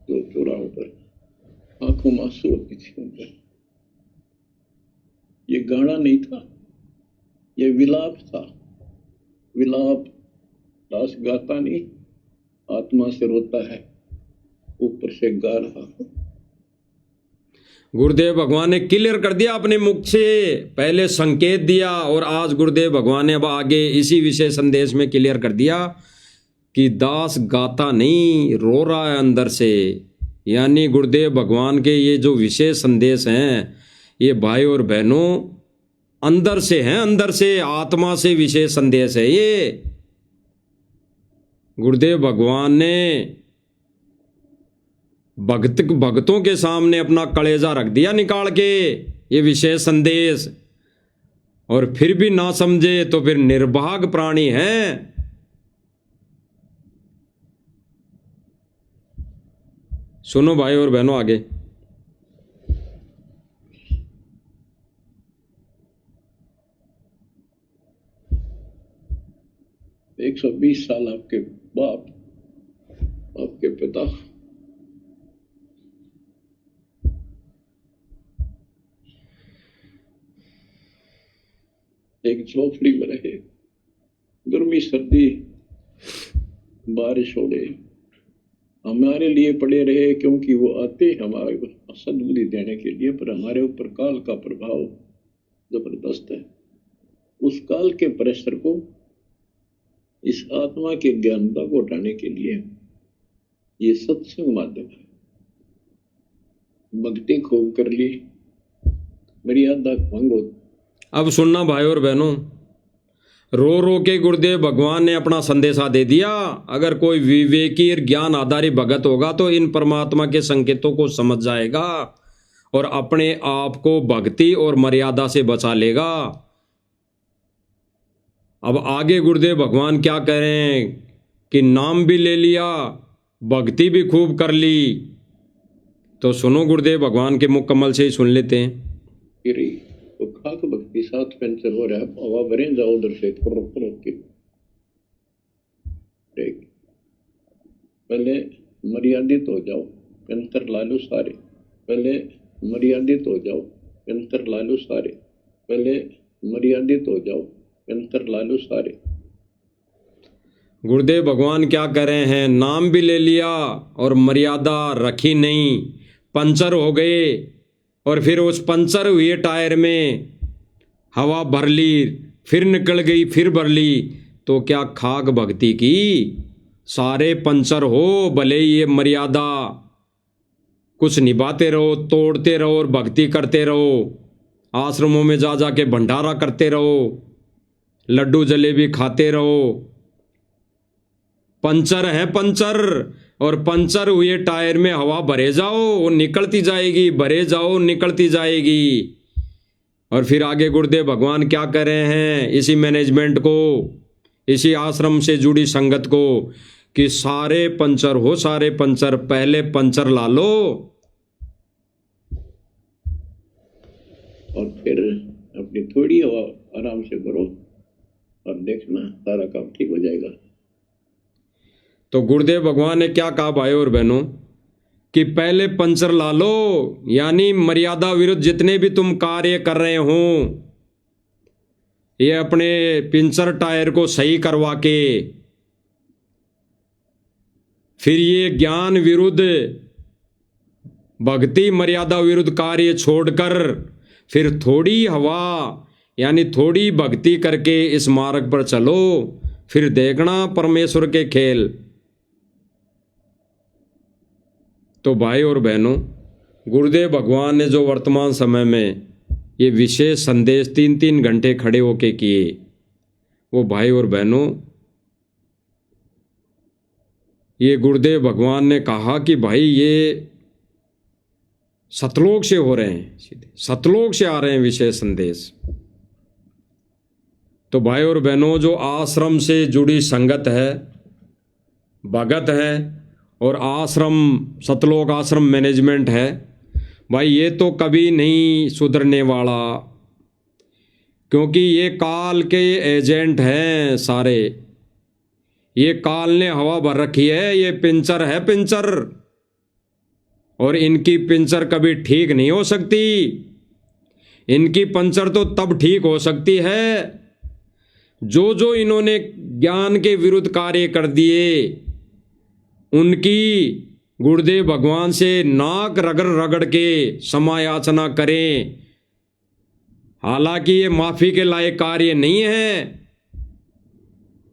तो चौराहों पर आंखों में आंसू होती थी उन पर। ये गाना नहीं था, ये विलाप था। विलाप दास गाता नहीं, आत्मा से रोता है, ऊपर से गा रहा है। गुरुदेव भगवान ने क्लियर कर दिया अपने मुख से, पहले संकेत दिया और आज गुरुदेव भगवान ने अब आगे इसी विशेष संदेश में क्लियर कर दिया कि दास गाता नहीं, रो रहा है अंदर से। यानी गुरुदेव भगवान के ये जो विशेष संदेश हैं, ये भाई और बहनों अंदर से हैं, अंदर से, आत्मा से विशेष संदेश है ये। गुरुदेव भगवान ने भक्तों के सामने अपना कलेजा रख दिया निकाल के, ये विशेष संदेश, और फिर भी ना समझे तो फिर निर्भाग प्राणी है। सुनो भाई और बहनों आगे। 120 साल आपके बाप, आपके पिता एक झोपड़ी में रहे, गर्मी सर्दी बारिश हो गई, हमारे लिए पड़े रहे, क्योंकि वो आते हमारे सद्बुद्धि देने के लिए, पर हमारे ऊपर काल का प्रभाव जबरदस्त है। उस काल के प्रेशर को, इस आत्मा के ज्ञानता को उठाने के लिए ये सत्संग माध्यम है। भक्ति खूब कर ली, मर्यादा भंग हो। अब सुनना भाई और बहनों, रो रो के गुरुदेव भगवान ने अपना संदेशा दे दिया। अगर कोई विवेकी और ज्ञान आधारित भगत होगा तो इन परमात्मा के संकेतों को समझ जाएगा और अपने आप को भक्ति और मर्यादा से बचा लेगा। अब आगे गुरुदेव भगवान क्या कह रहे हैं कि नाम भी ले लिया, भक्ति भी खूब कर ली। तो सुनो गुरुदेव भगवान के मुख कमल से ही सुन लेते हैं। तो खाक भक्ति साथ पंचर हो रहा है, हवा भरे जाओ उधर से पहले मर्यादित हो जाओ, पंचर ला लो सारे। पहले मर्यादित हो जाओ, पंचर ला लो सारे। पहले मर्यादित हो जाओ, पंचर ला लो सारे। गुरुदेव भगवान क्या कर रहे हैं? नाम भी ले लिया और मर्यादा रखी नहीं, पंचर हो गए, और फिर उस पंचर हुए टायर में हवा भर ली, फिर निकल गई, फिर भर ली, तो क्या खाक भक्ति की? सारे पंचर हो, भले ये मर्यादा कुछ निभाते रहो, तोड़ते रहो और भक्ति करते रहो, आश्रमों में जा जा के भंडारा करते रहो, लड्डू जलेबी खाते रहो, पंचर है पंचर, और पंचर हुए टायर में हवा भरे जाओ, वो निकलती जाएगी, भरे जाओ, निकलती जाएगी। और फिर आगे गुरुदेव भगवान क्या कर रहे हैं इसी मैनेजमेंट को, इसी आश्रम से जुड़ी संगत को, कि सारे पंचर हो, सारे पंचर, पहले पंचर ला लो और फिर अपनी थोड़ी हवा आराम से भरो और देखना सारा काम ठीक हो जाएगा। तो गुरुदेव भगवान ने क्या कहा भाई और बहनों कि पहले पंचर ला लो, यानी मर्यादा विरुद्ध जितने भी तुम कार्य कर रहे हो, ये अपने पंचर टायर को सही करवा के फिर ये ज्ञान विरुद्ध भक्ति मर्यादा विरुद्ध कार्य छोड़कर फिर थोड़ी हवा यानी थोड़ी भक्ति करके इस मार्ग पर चलो, फिर देखना परमेश्वर के खेल। तो भाई और बहनों, गुरुदेव भगवान ने जो वर्तमान समय में ये विशेष संदेश 3-3 घंटे खड़े होके किए, वो भाई और बहनों, ये गुरुदेव भगवान ने कहा कि भाई ये सतलोक से हो रहे हैं, सीधे सतलोक से आ रहे हैं विशेष संदेश। तो भाई और बहनों, जो आश्रम से जुड़ी संगत है, भगत है और आश्रम सतलोक आश्रम मैनेजमेंट है, भाई ये तो कभी नहीं सुधरने वाला, क्योंकि ये काल के एजेंट हैं सारे। ये काल ने हवा भर रखी है, ये पिंचर है पिंचर, और इनकी पिंचर कभी ठीक नहीं हो सकती। इनकी पंचर तो तब ठीक हो सकती है जो जो इन्होंने ज्ञान के विरुद्ध कार्य कर दिए, उनकी गुरुदेव भगवान से नाक रगड़ रगड़ के क्षमा याचना करें। हालांकि ये माफी के लायक कार्य नहीं है,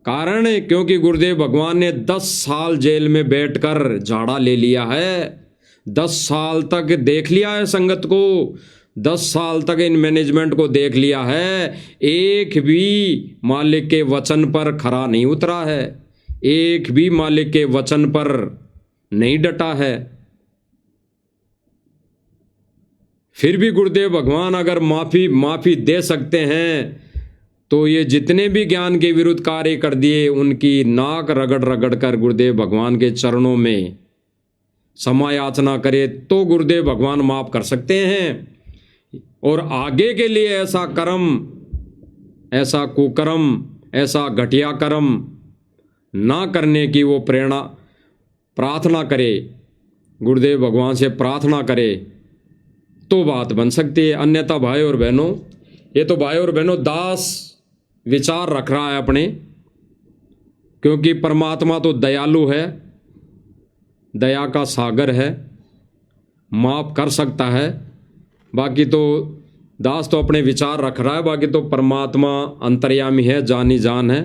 कारण क्योंकि गुरुदेव भगवान ने 10 साल जेल में बैठकर झाड़ा ले लिया है, 10 साल तक देख लिया है संगत को, 10 साल तक इन मैनेजमेंट को देख लिया है, एक भी मालिक के वचन पर खरा नहीं उतरा है, एक भी मालिक के वचन पर नहीं डटा है। फिर भी गुरुदेव भगवान अगर माफी दे सकते हैं, तो ये जितने भी ज्ञान के विरुद्ध कार्य कर दिए, उनकी नाक रगड़ रगड़ कर गुरुदेव भगवान के चरणों में क्षमा याचना करे तो गुरुदेव भगवान माफ कर सकते हैं। और आगे के लिए ऐसा कर्म, ऐसा कुकर्म, ऐसा घटिया कर्म ना करने की वो प्रेरणा प्रार्थना करे, गुरुदेव भगवान से प्रार्थना करे, तो बात बन सकती है। अन्यथा भाई और बहनों, ये तो भाई और बहनों दास विचार रख रहा है अपने, क्योंकि परमात्मा तो दयालु है, दया का सागर है, माफ कर सकता है। बाकी तो दास तो अपने विचार रख रहा है, बाकी तो परमात्मा अंतर्यामी है, जानी जान है,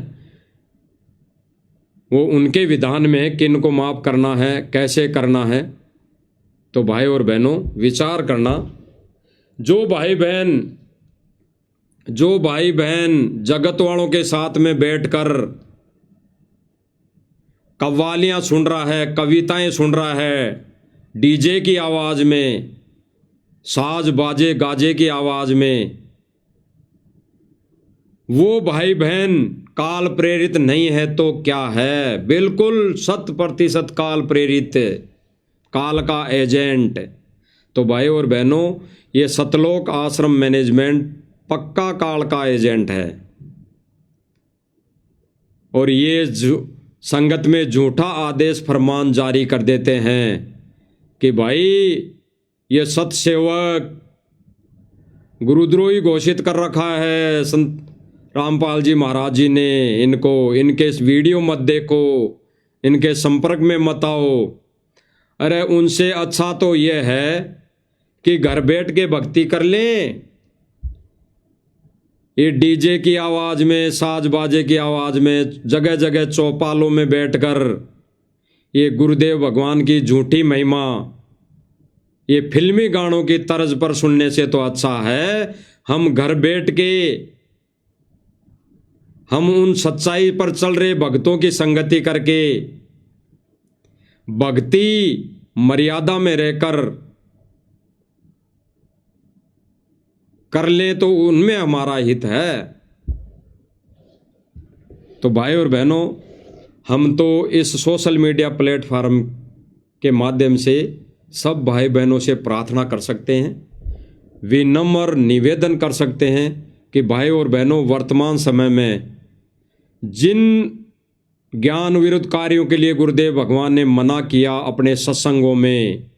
वो उनके विधान में है किन को माफ करना है, कैसे करना है। तो भाई और बहनों विचार करना, जो भाई बहन जगत वालों के साथ में बैठकर कव्वालियां सुन रहा है, कविताएं सुन रहा है, डीजे की आवाज में, साज बाजे गाजे की आवाज में, वो भाई बहन काल प्रेरित नहीं है तो क्या है? बिल्कुल 100% काल प्रेरित, काल का एजेंट। तो भाई और बहनों, ये सतलोक आश्रम मैनेजमेंट पक्का काल का एजेंट है, और ये संगत में झूठा आदेश फरमान जारी कर देते हैं कि भाई ये सतसेवक गुरुद्रोही घोषित कर रखा है संत रामपाल जी महाराज जी ने, इनको इनके इस वीडियो मत देखो, इनके संपर्क में मत आओ। अरे उनसे अच्छा तो ये है कि घर बैठ के भक्ति कर लें। ये डीजे की आवाज में, साज बाजे की आवाज में, जगह जगह चौपालों में बैठकर ये गुरुदेव भगवान की झूठी महिमा ये फिल्मी गानों की तर्ज पर सुनने से तो अच्छा है हम घर बैठ के हम उन सच्चाई पर चल रहे भक्तों की संगति करके भक्ति मर्यादा में रहकर कर ले तो उनमें हमारा हित है। तो भाई और बहनों, हम तो इस सोशल मीडिया प्लेटफॉर्म के माध्यम से सब भाई बहनों से प्रार्थना कर सकते हैं, विनम्र निवेदन कर सकते हैं कि भाई और बहनों, वर्तमान समय में जिन ज्ञान विरुद्ध कार्यों के लिए गुरुदेव भगवान ने मना किया अपने सत्संगों में,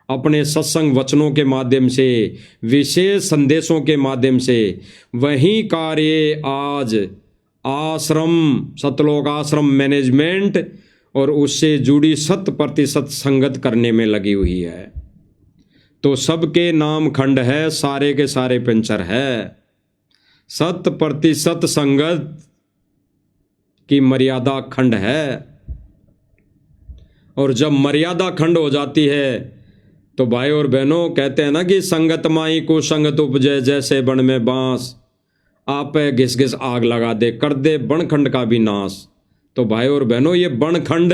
अपने सत्संग वचनों के माध्यम से, विशेष संदेशों के माध्यम से, वही कार्य आज आश्रम, सतलोक आश्रम मैनेजमेंट और उससे जुड़ी 100% संगत करने में लगी हुई है। तो सबके नाम खंड है, सारे के सारे पंचर है। 100% संगत की मर्यादा खंड है। और जब मर्यादा खंड हो जाती है तो भाई और बहनों, कहते हैं ना कि संगत माई को संगत उपजे, जैसे बन में बांस, आप घिस घिस आग लगा दे, कर दे बनखंड का भी नाश। तो भाई और बहनों, ये बनखंड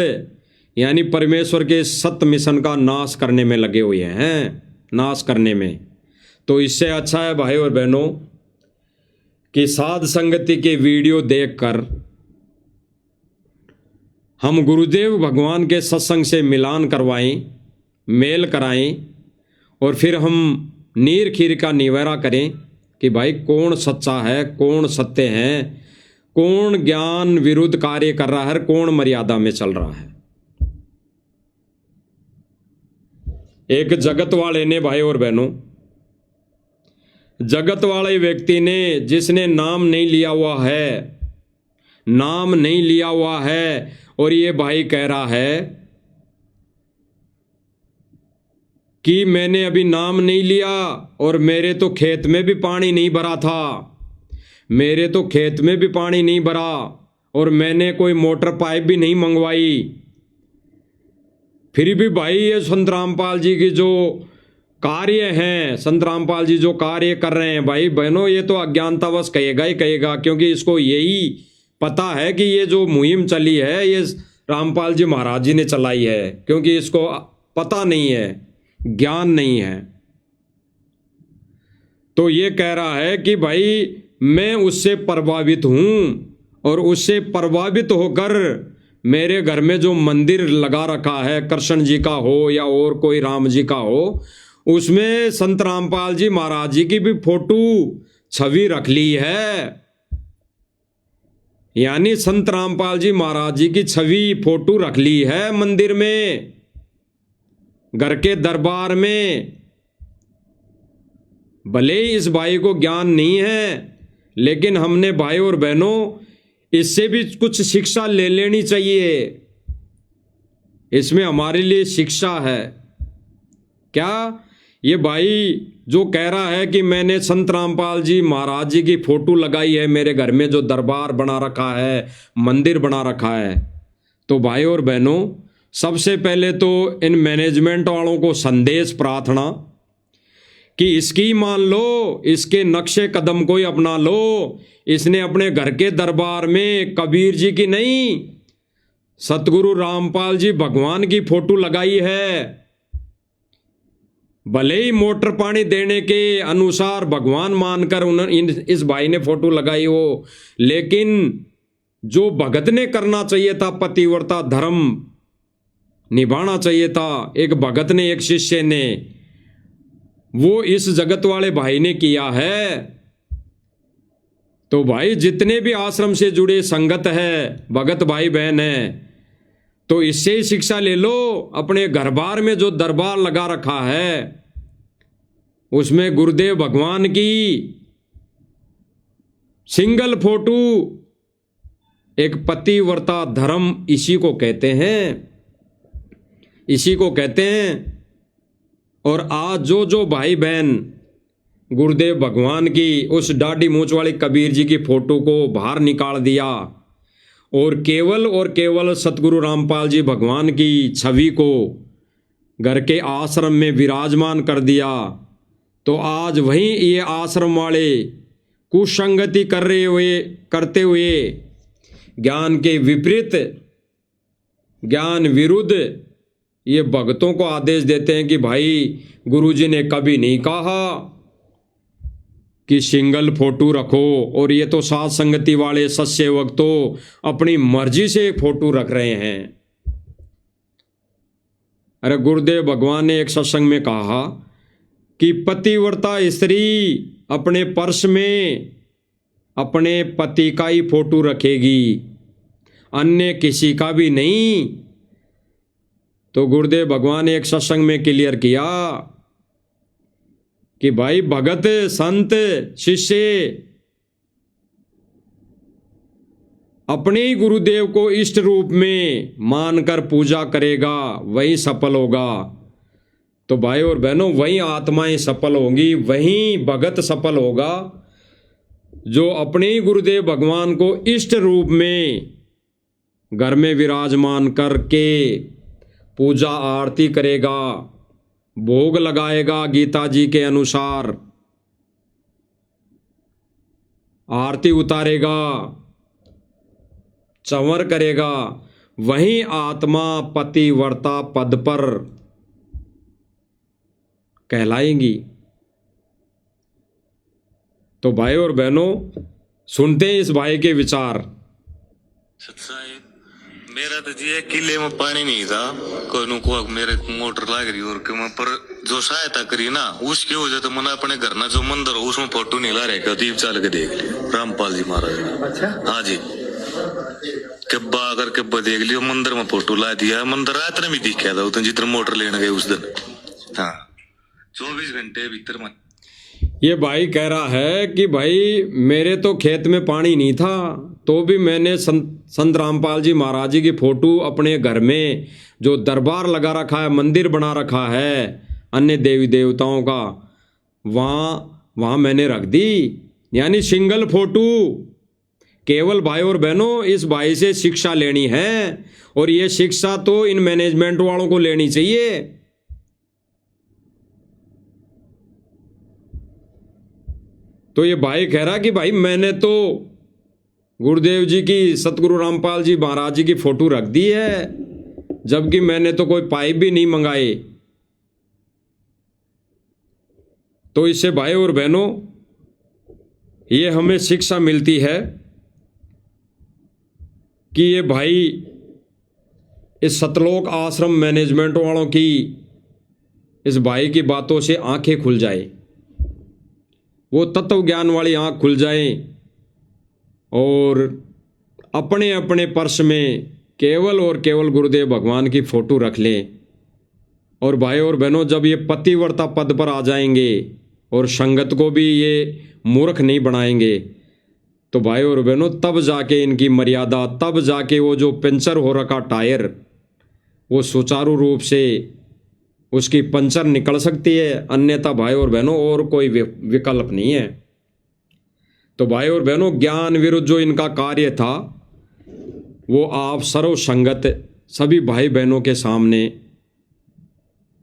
यानी परमेश्वर के सत्य मिशन का नाश करने में लगे हुए हैं, नाश करने में। तो इससे अच्छा है भाई और बहनों कि साध संगति के वीडियो देखकर हम गुरुदेव भगवान के सत्संग से मिलान करवाएं, मेल कराएं, और फिर हम नीर खीर का निवारा करें कि भाई कौन सच्चा है, कौन सत्य है, कौन ज्ञान विरुद्ध कार्य कर रहा है, कौन मर्यादा में चल रहा है। एक जगत वाले ने, भाई और बहनों, जगत वाले व्यक्ति ने, जिसने नाम नहीं लिया हुआ है, नाम नहीं लिया हुआ है, और ये भाई कह रहा है कि मैंने अभी नाम नहीं लिया और मेरे तो खेत में भी पानी नहीं भरा था, मेरे तो खेत में भी पानी नहीं भरा, और मैंने कोई मोटर पाइप भी नहीं मंगवाई। फिर भी भाई ये संत रामपाल जी की जो कार्य हैं, संत रामपाल जी जो कार्य कर रहे हैं, भाई बहनों, ये तो अज्ञानतावश कहेगा ही कहेगा, क्योंकि इसको यही पता है कि ये जो मुहिम चली है ये रामपाल जी महाराज जी ने चलाई है, क्योंकि इसको पता नहीं है, ज्ञान नहीं है। तो ये कह रहा है कि भाई मैं उससे प्रभावित हूं, और उससे प्रभावित होकर मेरे घर में जो मंदिर लगा रखा है, कृष्ण जी का हो या और कोई राम जी का हो, उसमें संत रामपाल जी महाराज जी की भी फोटो छवि रख ली है। यानी संत रामपाल जी महाराज जी की छवि फोटो रख ली है मंदिर में, घर के दरबार में। भले ही इस भाई को ज्ञान नहीं है, लेकिन हमने भाई और बहनों इससे भी कुछ शिक्षा ले लेनी चाहिए। इसमें हमारे लिए शिक्षा है। क्या? ये भाई जो कह रहा है कि मैंने संत रामपाल जी महाराज जी की फोटो लगाई है मेरे घर में, जो दरबार बना रखा है, मंदिर बना रखा है, तो भाई और बहनों, सबसे पहले तो इन मैनेजमेंट वालों को संदेश प्रार्थना कि इसकी मान लो, इसके नक्शे कदम को ही अपना लो। इसने अपने घर के दरबार में कबीर जी की नहीं, सतगुरु रामपाल जी भगवान की फोटो लगाई है। भले ही मोटर पानी देने के अनुसार भगवान मानकर इस भाई ने फोटो लगाई हो, लेकिन जो भगत ने करना चाहिए था, पतिव्रता धर्म निभाना चाहिए था, एक भगत ने, एक शिष्य ने, वो इस जगत वाले भाई ने किया है। तो भाई जितने भी आश्रम से जुड़े संगत है, भगत भाई बहन है, तो इससे ही शिक्षा ले लो। अपने घर बार में जो दरबार लगा रखा है, उसमें गुरुदेव भगवान की सिंगल फोटो, एक पतिव्रता धर्म इसी को कहते हैं, इसी को कहते हैं। और आज जो भाई बहन गुरुदेव भगवान की उस दाढ़ी मूंछ वाली कबीर जी की फोटो को बाहर निकाल दिया और केवल सतगुरु रामपाल जी भगवान की छवि को घर के आश्रम में विराजमान कर दिया, तो आज वहीं ये आश्रम वाले कुसंगति करते हुए ज्ञान के विपरीत, ज्ञान विरुद्ध ये भक्तों को आदेश देते हैं कि भाई गुरुजी ने कभी नहीं कहा कि सिंगल फोटो रखो, और ये तो साथ संगति वाले सत्सेवक तो अपनी मर्जी से फोटो रख रहे हैं। अरे गुरुदेव भगवान ने एक सत्संग में कहा कि पतिव्रता स्त्री अपने पर्स में अपने पति का ही फोटो रखेगी, अन्य किसी का भी नहीं। तो गुरुदेव भगवान ने एक सत्संग में क्लियर किया कि भाई भगत संत शिष्य अपने ही गुरुदेव को इष्ट रूप में मानकर पूजा करेगा, वही सफल होगा। तो भाई और बहनों, वही आत्माएं सफल होंगी, वही भगत सफल होगा जो अपने ही गुरुदेव भगवान को इष्ट रूप में घर में विराजमान करके पूजा आरती करेगा, भोग लगाएगा, गीता जी के अनुसार आरती उतारेगा, चंवर करेगा, वही आत्मा पतिव्रता पद पर कहलाएंगी। तो भाई और बहनों, सुनते हैं इस भाई के विचार। सत्साई मेरा तो जी किले में पानी नहीं था, कोई को मेरे मोटर लाग रही और के पर जो सहायता करी ना उसकी वजह तो मैंने अपने घर ना जो मंदिर हो उसमें फोटो नहीं ला रहे, दीप चाल के देख लिया रामपाल जी महाराज ने। अच्छा हाँ जी, कब्बा अगर कब्बा देख लियो मंदिर में फोटो ला दिया, मंदिर रात में भी दिखा था उतने जितना मोटर लेने गए उस दिन। हाँ 24 घंटे भीतर में। ये भाई कह रहा है कि भाई मेरे तो खेत में पानी नहीं था, तो भी मैंने संत रामपाल जी महाराज जी की फोटो अपने घर में जो दरबार लगा रखा है, मंदिर बना रखा है अन्य देवी देवताओं का, वहाँ मैंने रख दी। यानी सिंगल फोटो। केवल भाई और बहनों, इस भाई से शिक्षा लेनी है, और ये शिक्षा तो इन मैनेजमेंट वालों को लेनी चाहिए। तो ये भाई कह रहा कि भाई मैंने तो गुरुदेव जी की, सतगुरु रामपाल जी महाराज जी की फोटो रख दी है, जबकि मैंने तो कोई पाइप भी नहीं मंगाए। तो इससे भाई और बहनों, ये हमें शिक्षा मिलती है कि ये भाई इस सतलोक आश्रम मैनेजमेंट वालों की, इस भाई की बातों से आंखें खुल जाए, वो तत्व ज्ञान वाली आंख खुल जाए, और अपने अपने पर्स में केवल और केवल गुरुदेव भगवान की फोटो रख लें। और भाई और बहनों, जब ये पतिव्रता पद पर आ जाएंगे और संगत को भी ये मूर्ख नहीं बनाएंगे, तो भाई और बहनों तब जाके इनकी मर्यादा, तब जाके वो जो पंचर हो रखा टायर, वो सुचारू रूप से उसकी पंचर निकल सकती है। अन्यथा भाई और बहनों और कोई विकल्प नहीं है। तो भाई और बहनों, ज्ञान विरुद्ध जो इनका कार्य था, वो आप सर्व संगत सभी भाई बहनों के सामने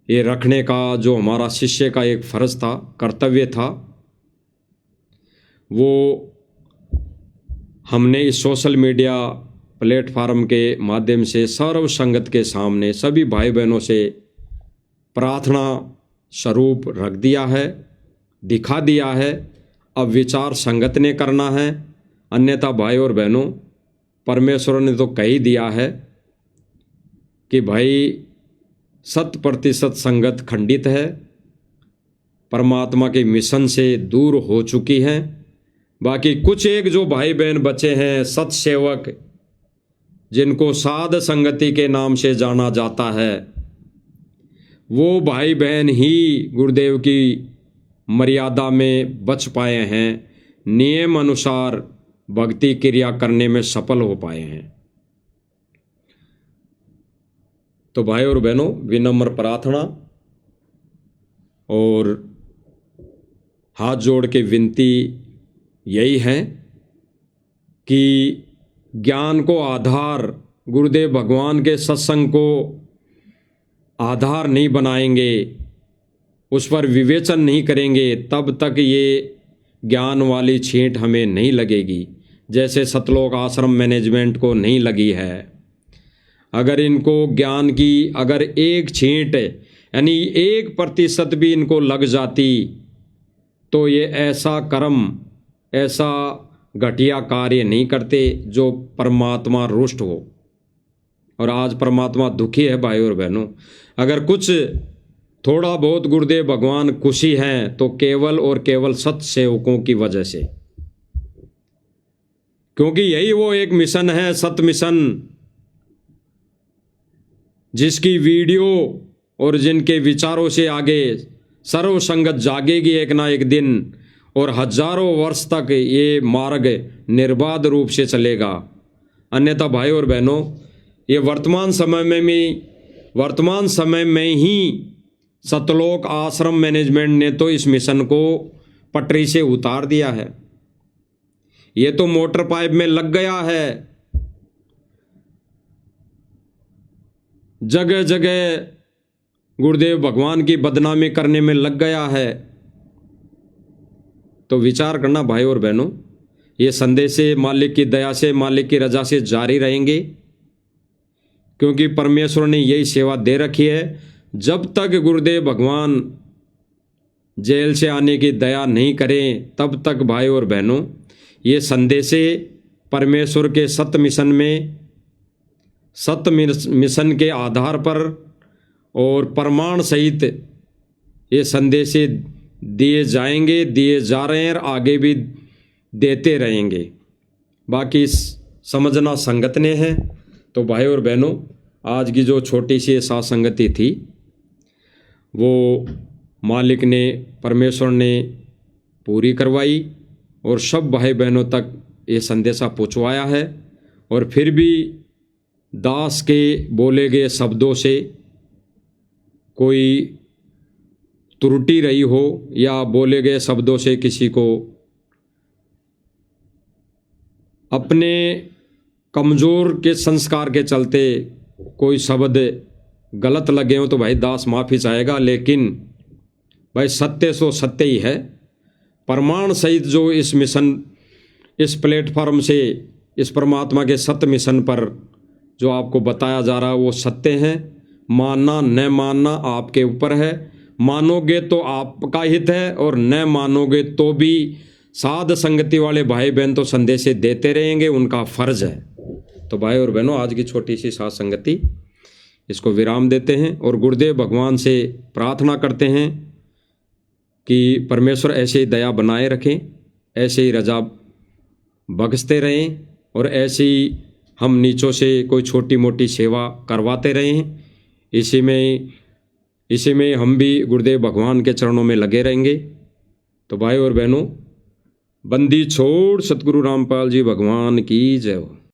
ये रखने का जो हमारा शिष्य का एक फर्ज था, कर्तव्य था, वो हमने इस सोशल मीडिया प्लेटफार्म के माध्यम से सर्व संगत के सामने सभी भाई बहनों से प्रार्थना स्वरूप रख दिया है, दिखा दिया है। अब विचार संगत ने करना है, अन्यथा भाई और बहनों, परमेश्वर ने तो कह ही दिया है कि भाई 100% संगत खंडित है, परमात्मा के मिशन से दूर हो चुकी हैं। बाकी कुछ एक जो भाई बहन बचे हैं, सत्सेवक, जिनको साध संगति के नाम से जाना जाता है, वो भाई बहन ही गुरुदेव की मर्यादा में बच पाए हैं, नियम अनुसार भक्ति क्रिया करने में सफल हो पाए हैं। तो भाई और बहनों, विनम्र प्रार्थना और हाथ जोड़ के विनती यही है कि ज्ञान को आधार, गुरुदेव भगवान के सत्संग को आधार नहीं बनाएंगे, उस पर विवेचन नहीं करेंगे, तब तक ये ज्ञान वाली छींट हमें नहीं लगेगी, जैसे सतलोक आश्रम मैनेजमेंट को नहीं लगी है। अगर इनको ज्ञान की अगर एक छींट यानी 1% भी इनको लग जाती, तो ये ऐसा कर्म, ऐसा घटिया कार्य नहीं करते जो परमात्मा रुष्ट हो। और आज परमात्मा दुखी है भाई और बहनों। अगर कुछ थोड़ा बहुत गुरुदेव भगवान खुशी हैं तो केवल और केवल सत्सेवकों की वजह से, क्योंकि यही वो एक मिशन है, सत मिशन, जिसकी वीडियो और जिनके विचारों से आगे सर्वसंगत जागेगी एक ना एक दिन, और हजारों वर्ष तक ये मार्ग निर्बाध रूप से चलेगा। अन्यथा भाई और बहनों, ये वर्तमान समय में ही सतलोक आश्रम मैनेजमेंट ने तो इस मिशन को पटरी से उतार दिया है। ये तो मोटर पाइप में लग गया है, जगह जगह गुरुदेव भगवान की बदनामी करने में लग गया है। तो विचार करना भाई और बहनों, ये संदेश मालिक की दया से, मालिक की रजा से जारी रहेंगे, क्योंकि परमेश्वर ने यही सेवा दे रखी है। जब तक गुरुदेव भगवान जेल से आने की दया नहीं करें, तब तक भाई और बहनों ये संदेश परमेश्वर के सत्य मिशन के आधार पर और प्रमाण सहित ये संदेश दिए जाएंगे, दिए जा रहे हैं और आगे भी देते रहेंगे। बाकी समझना संगत ने है। तो भाई और बहनों, आज की जो छोटी सी साथ संगति थी वो मालिक ने, परमेश्वर ने पूरी करवाई और सब भाई बहनों तक ये संदेशा पहुँचवाया है। और फिर भी दास के बोले गए शब्दों से कोई त्रुटि रही हो या बोले गए शब्दों से किसी को अपने कमज़ोर के संस्कार के चलते कोई शब्द गलत लगे हो तो भाई दास माफ़ी चाहेगा। लेकिन भाई सत्य सो सत्य ही है। प्रमाण सहित जो इस मिशन, इस प्लेटफॉर्म से, इस परमात्मा के सत्य मिशन पर जो आपको बताया जा रहा है वो सत्य है। मानना न मानना आपके ऊपर है। मानोगे तो आपका हित है और न मानोगे तो भी साध संगति वाले भाई बहन तो संदेश देते रहेंगे, उनका फर्ज है। तो भाई और बहनों, आज की छोटी सी साध संगति इसको विराम देते हैं और गुरुदेव भगवान से प्रार्थना करते हैं कि परमेश्वर ऐसे ही दया बनाए रखें, ऐसे ही रजा बख्शते रहें और ऐसे ही हम नीचों से कोई छोटी मोटी सेवा करवाते रहें। इसी में हम भी गुरुदेव भगवान के चरणों में लगे रहेंगे। तो भाई और बहनों, बंदी छोड़ सतगुरु रामपाल जी भगवान की जय हो।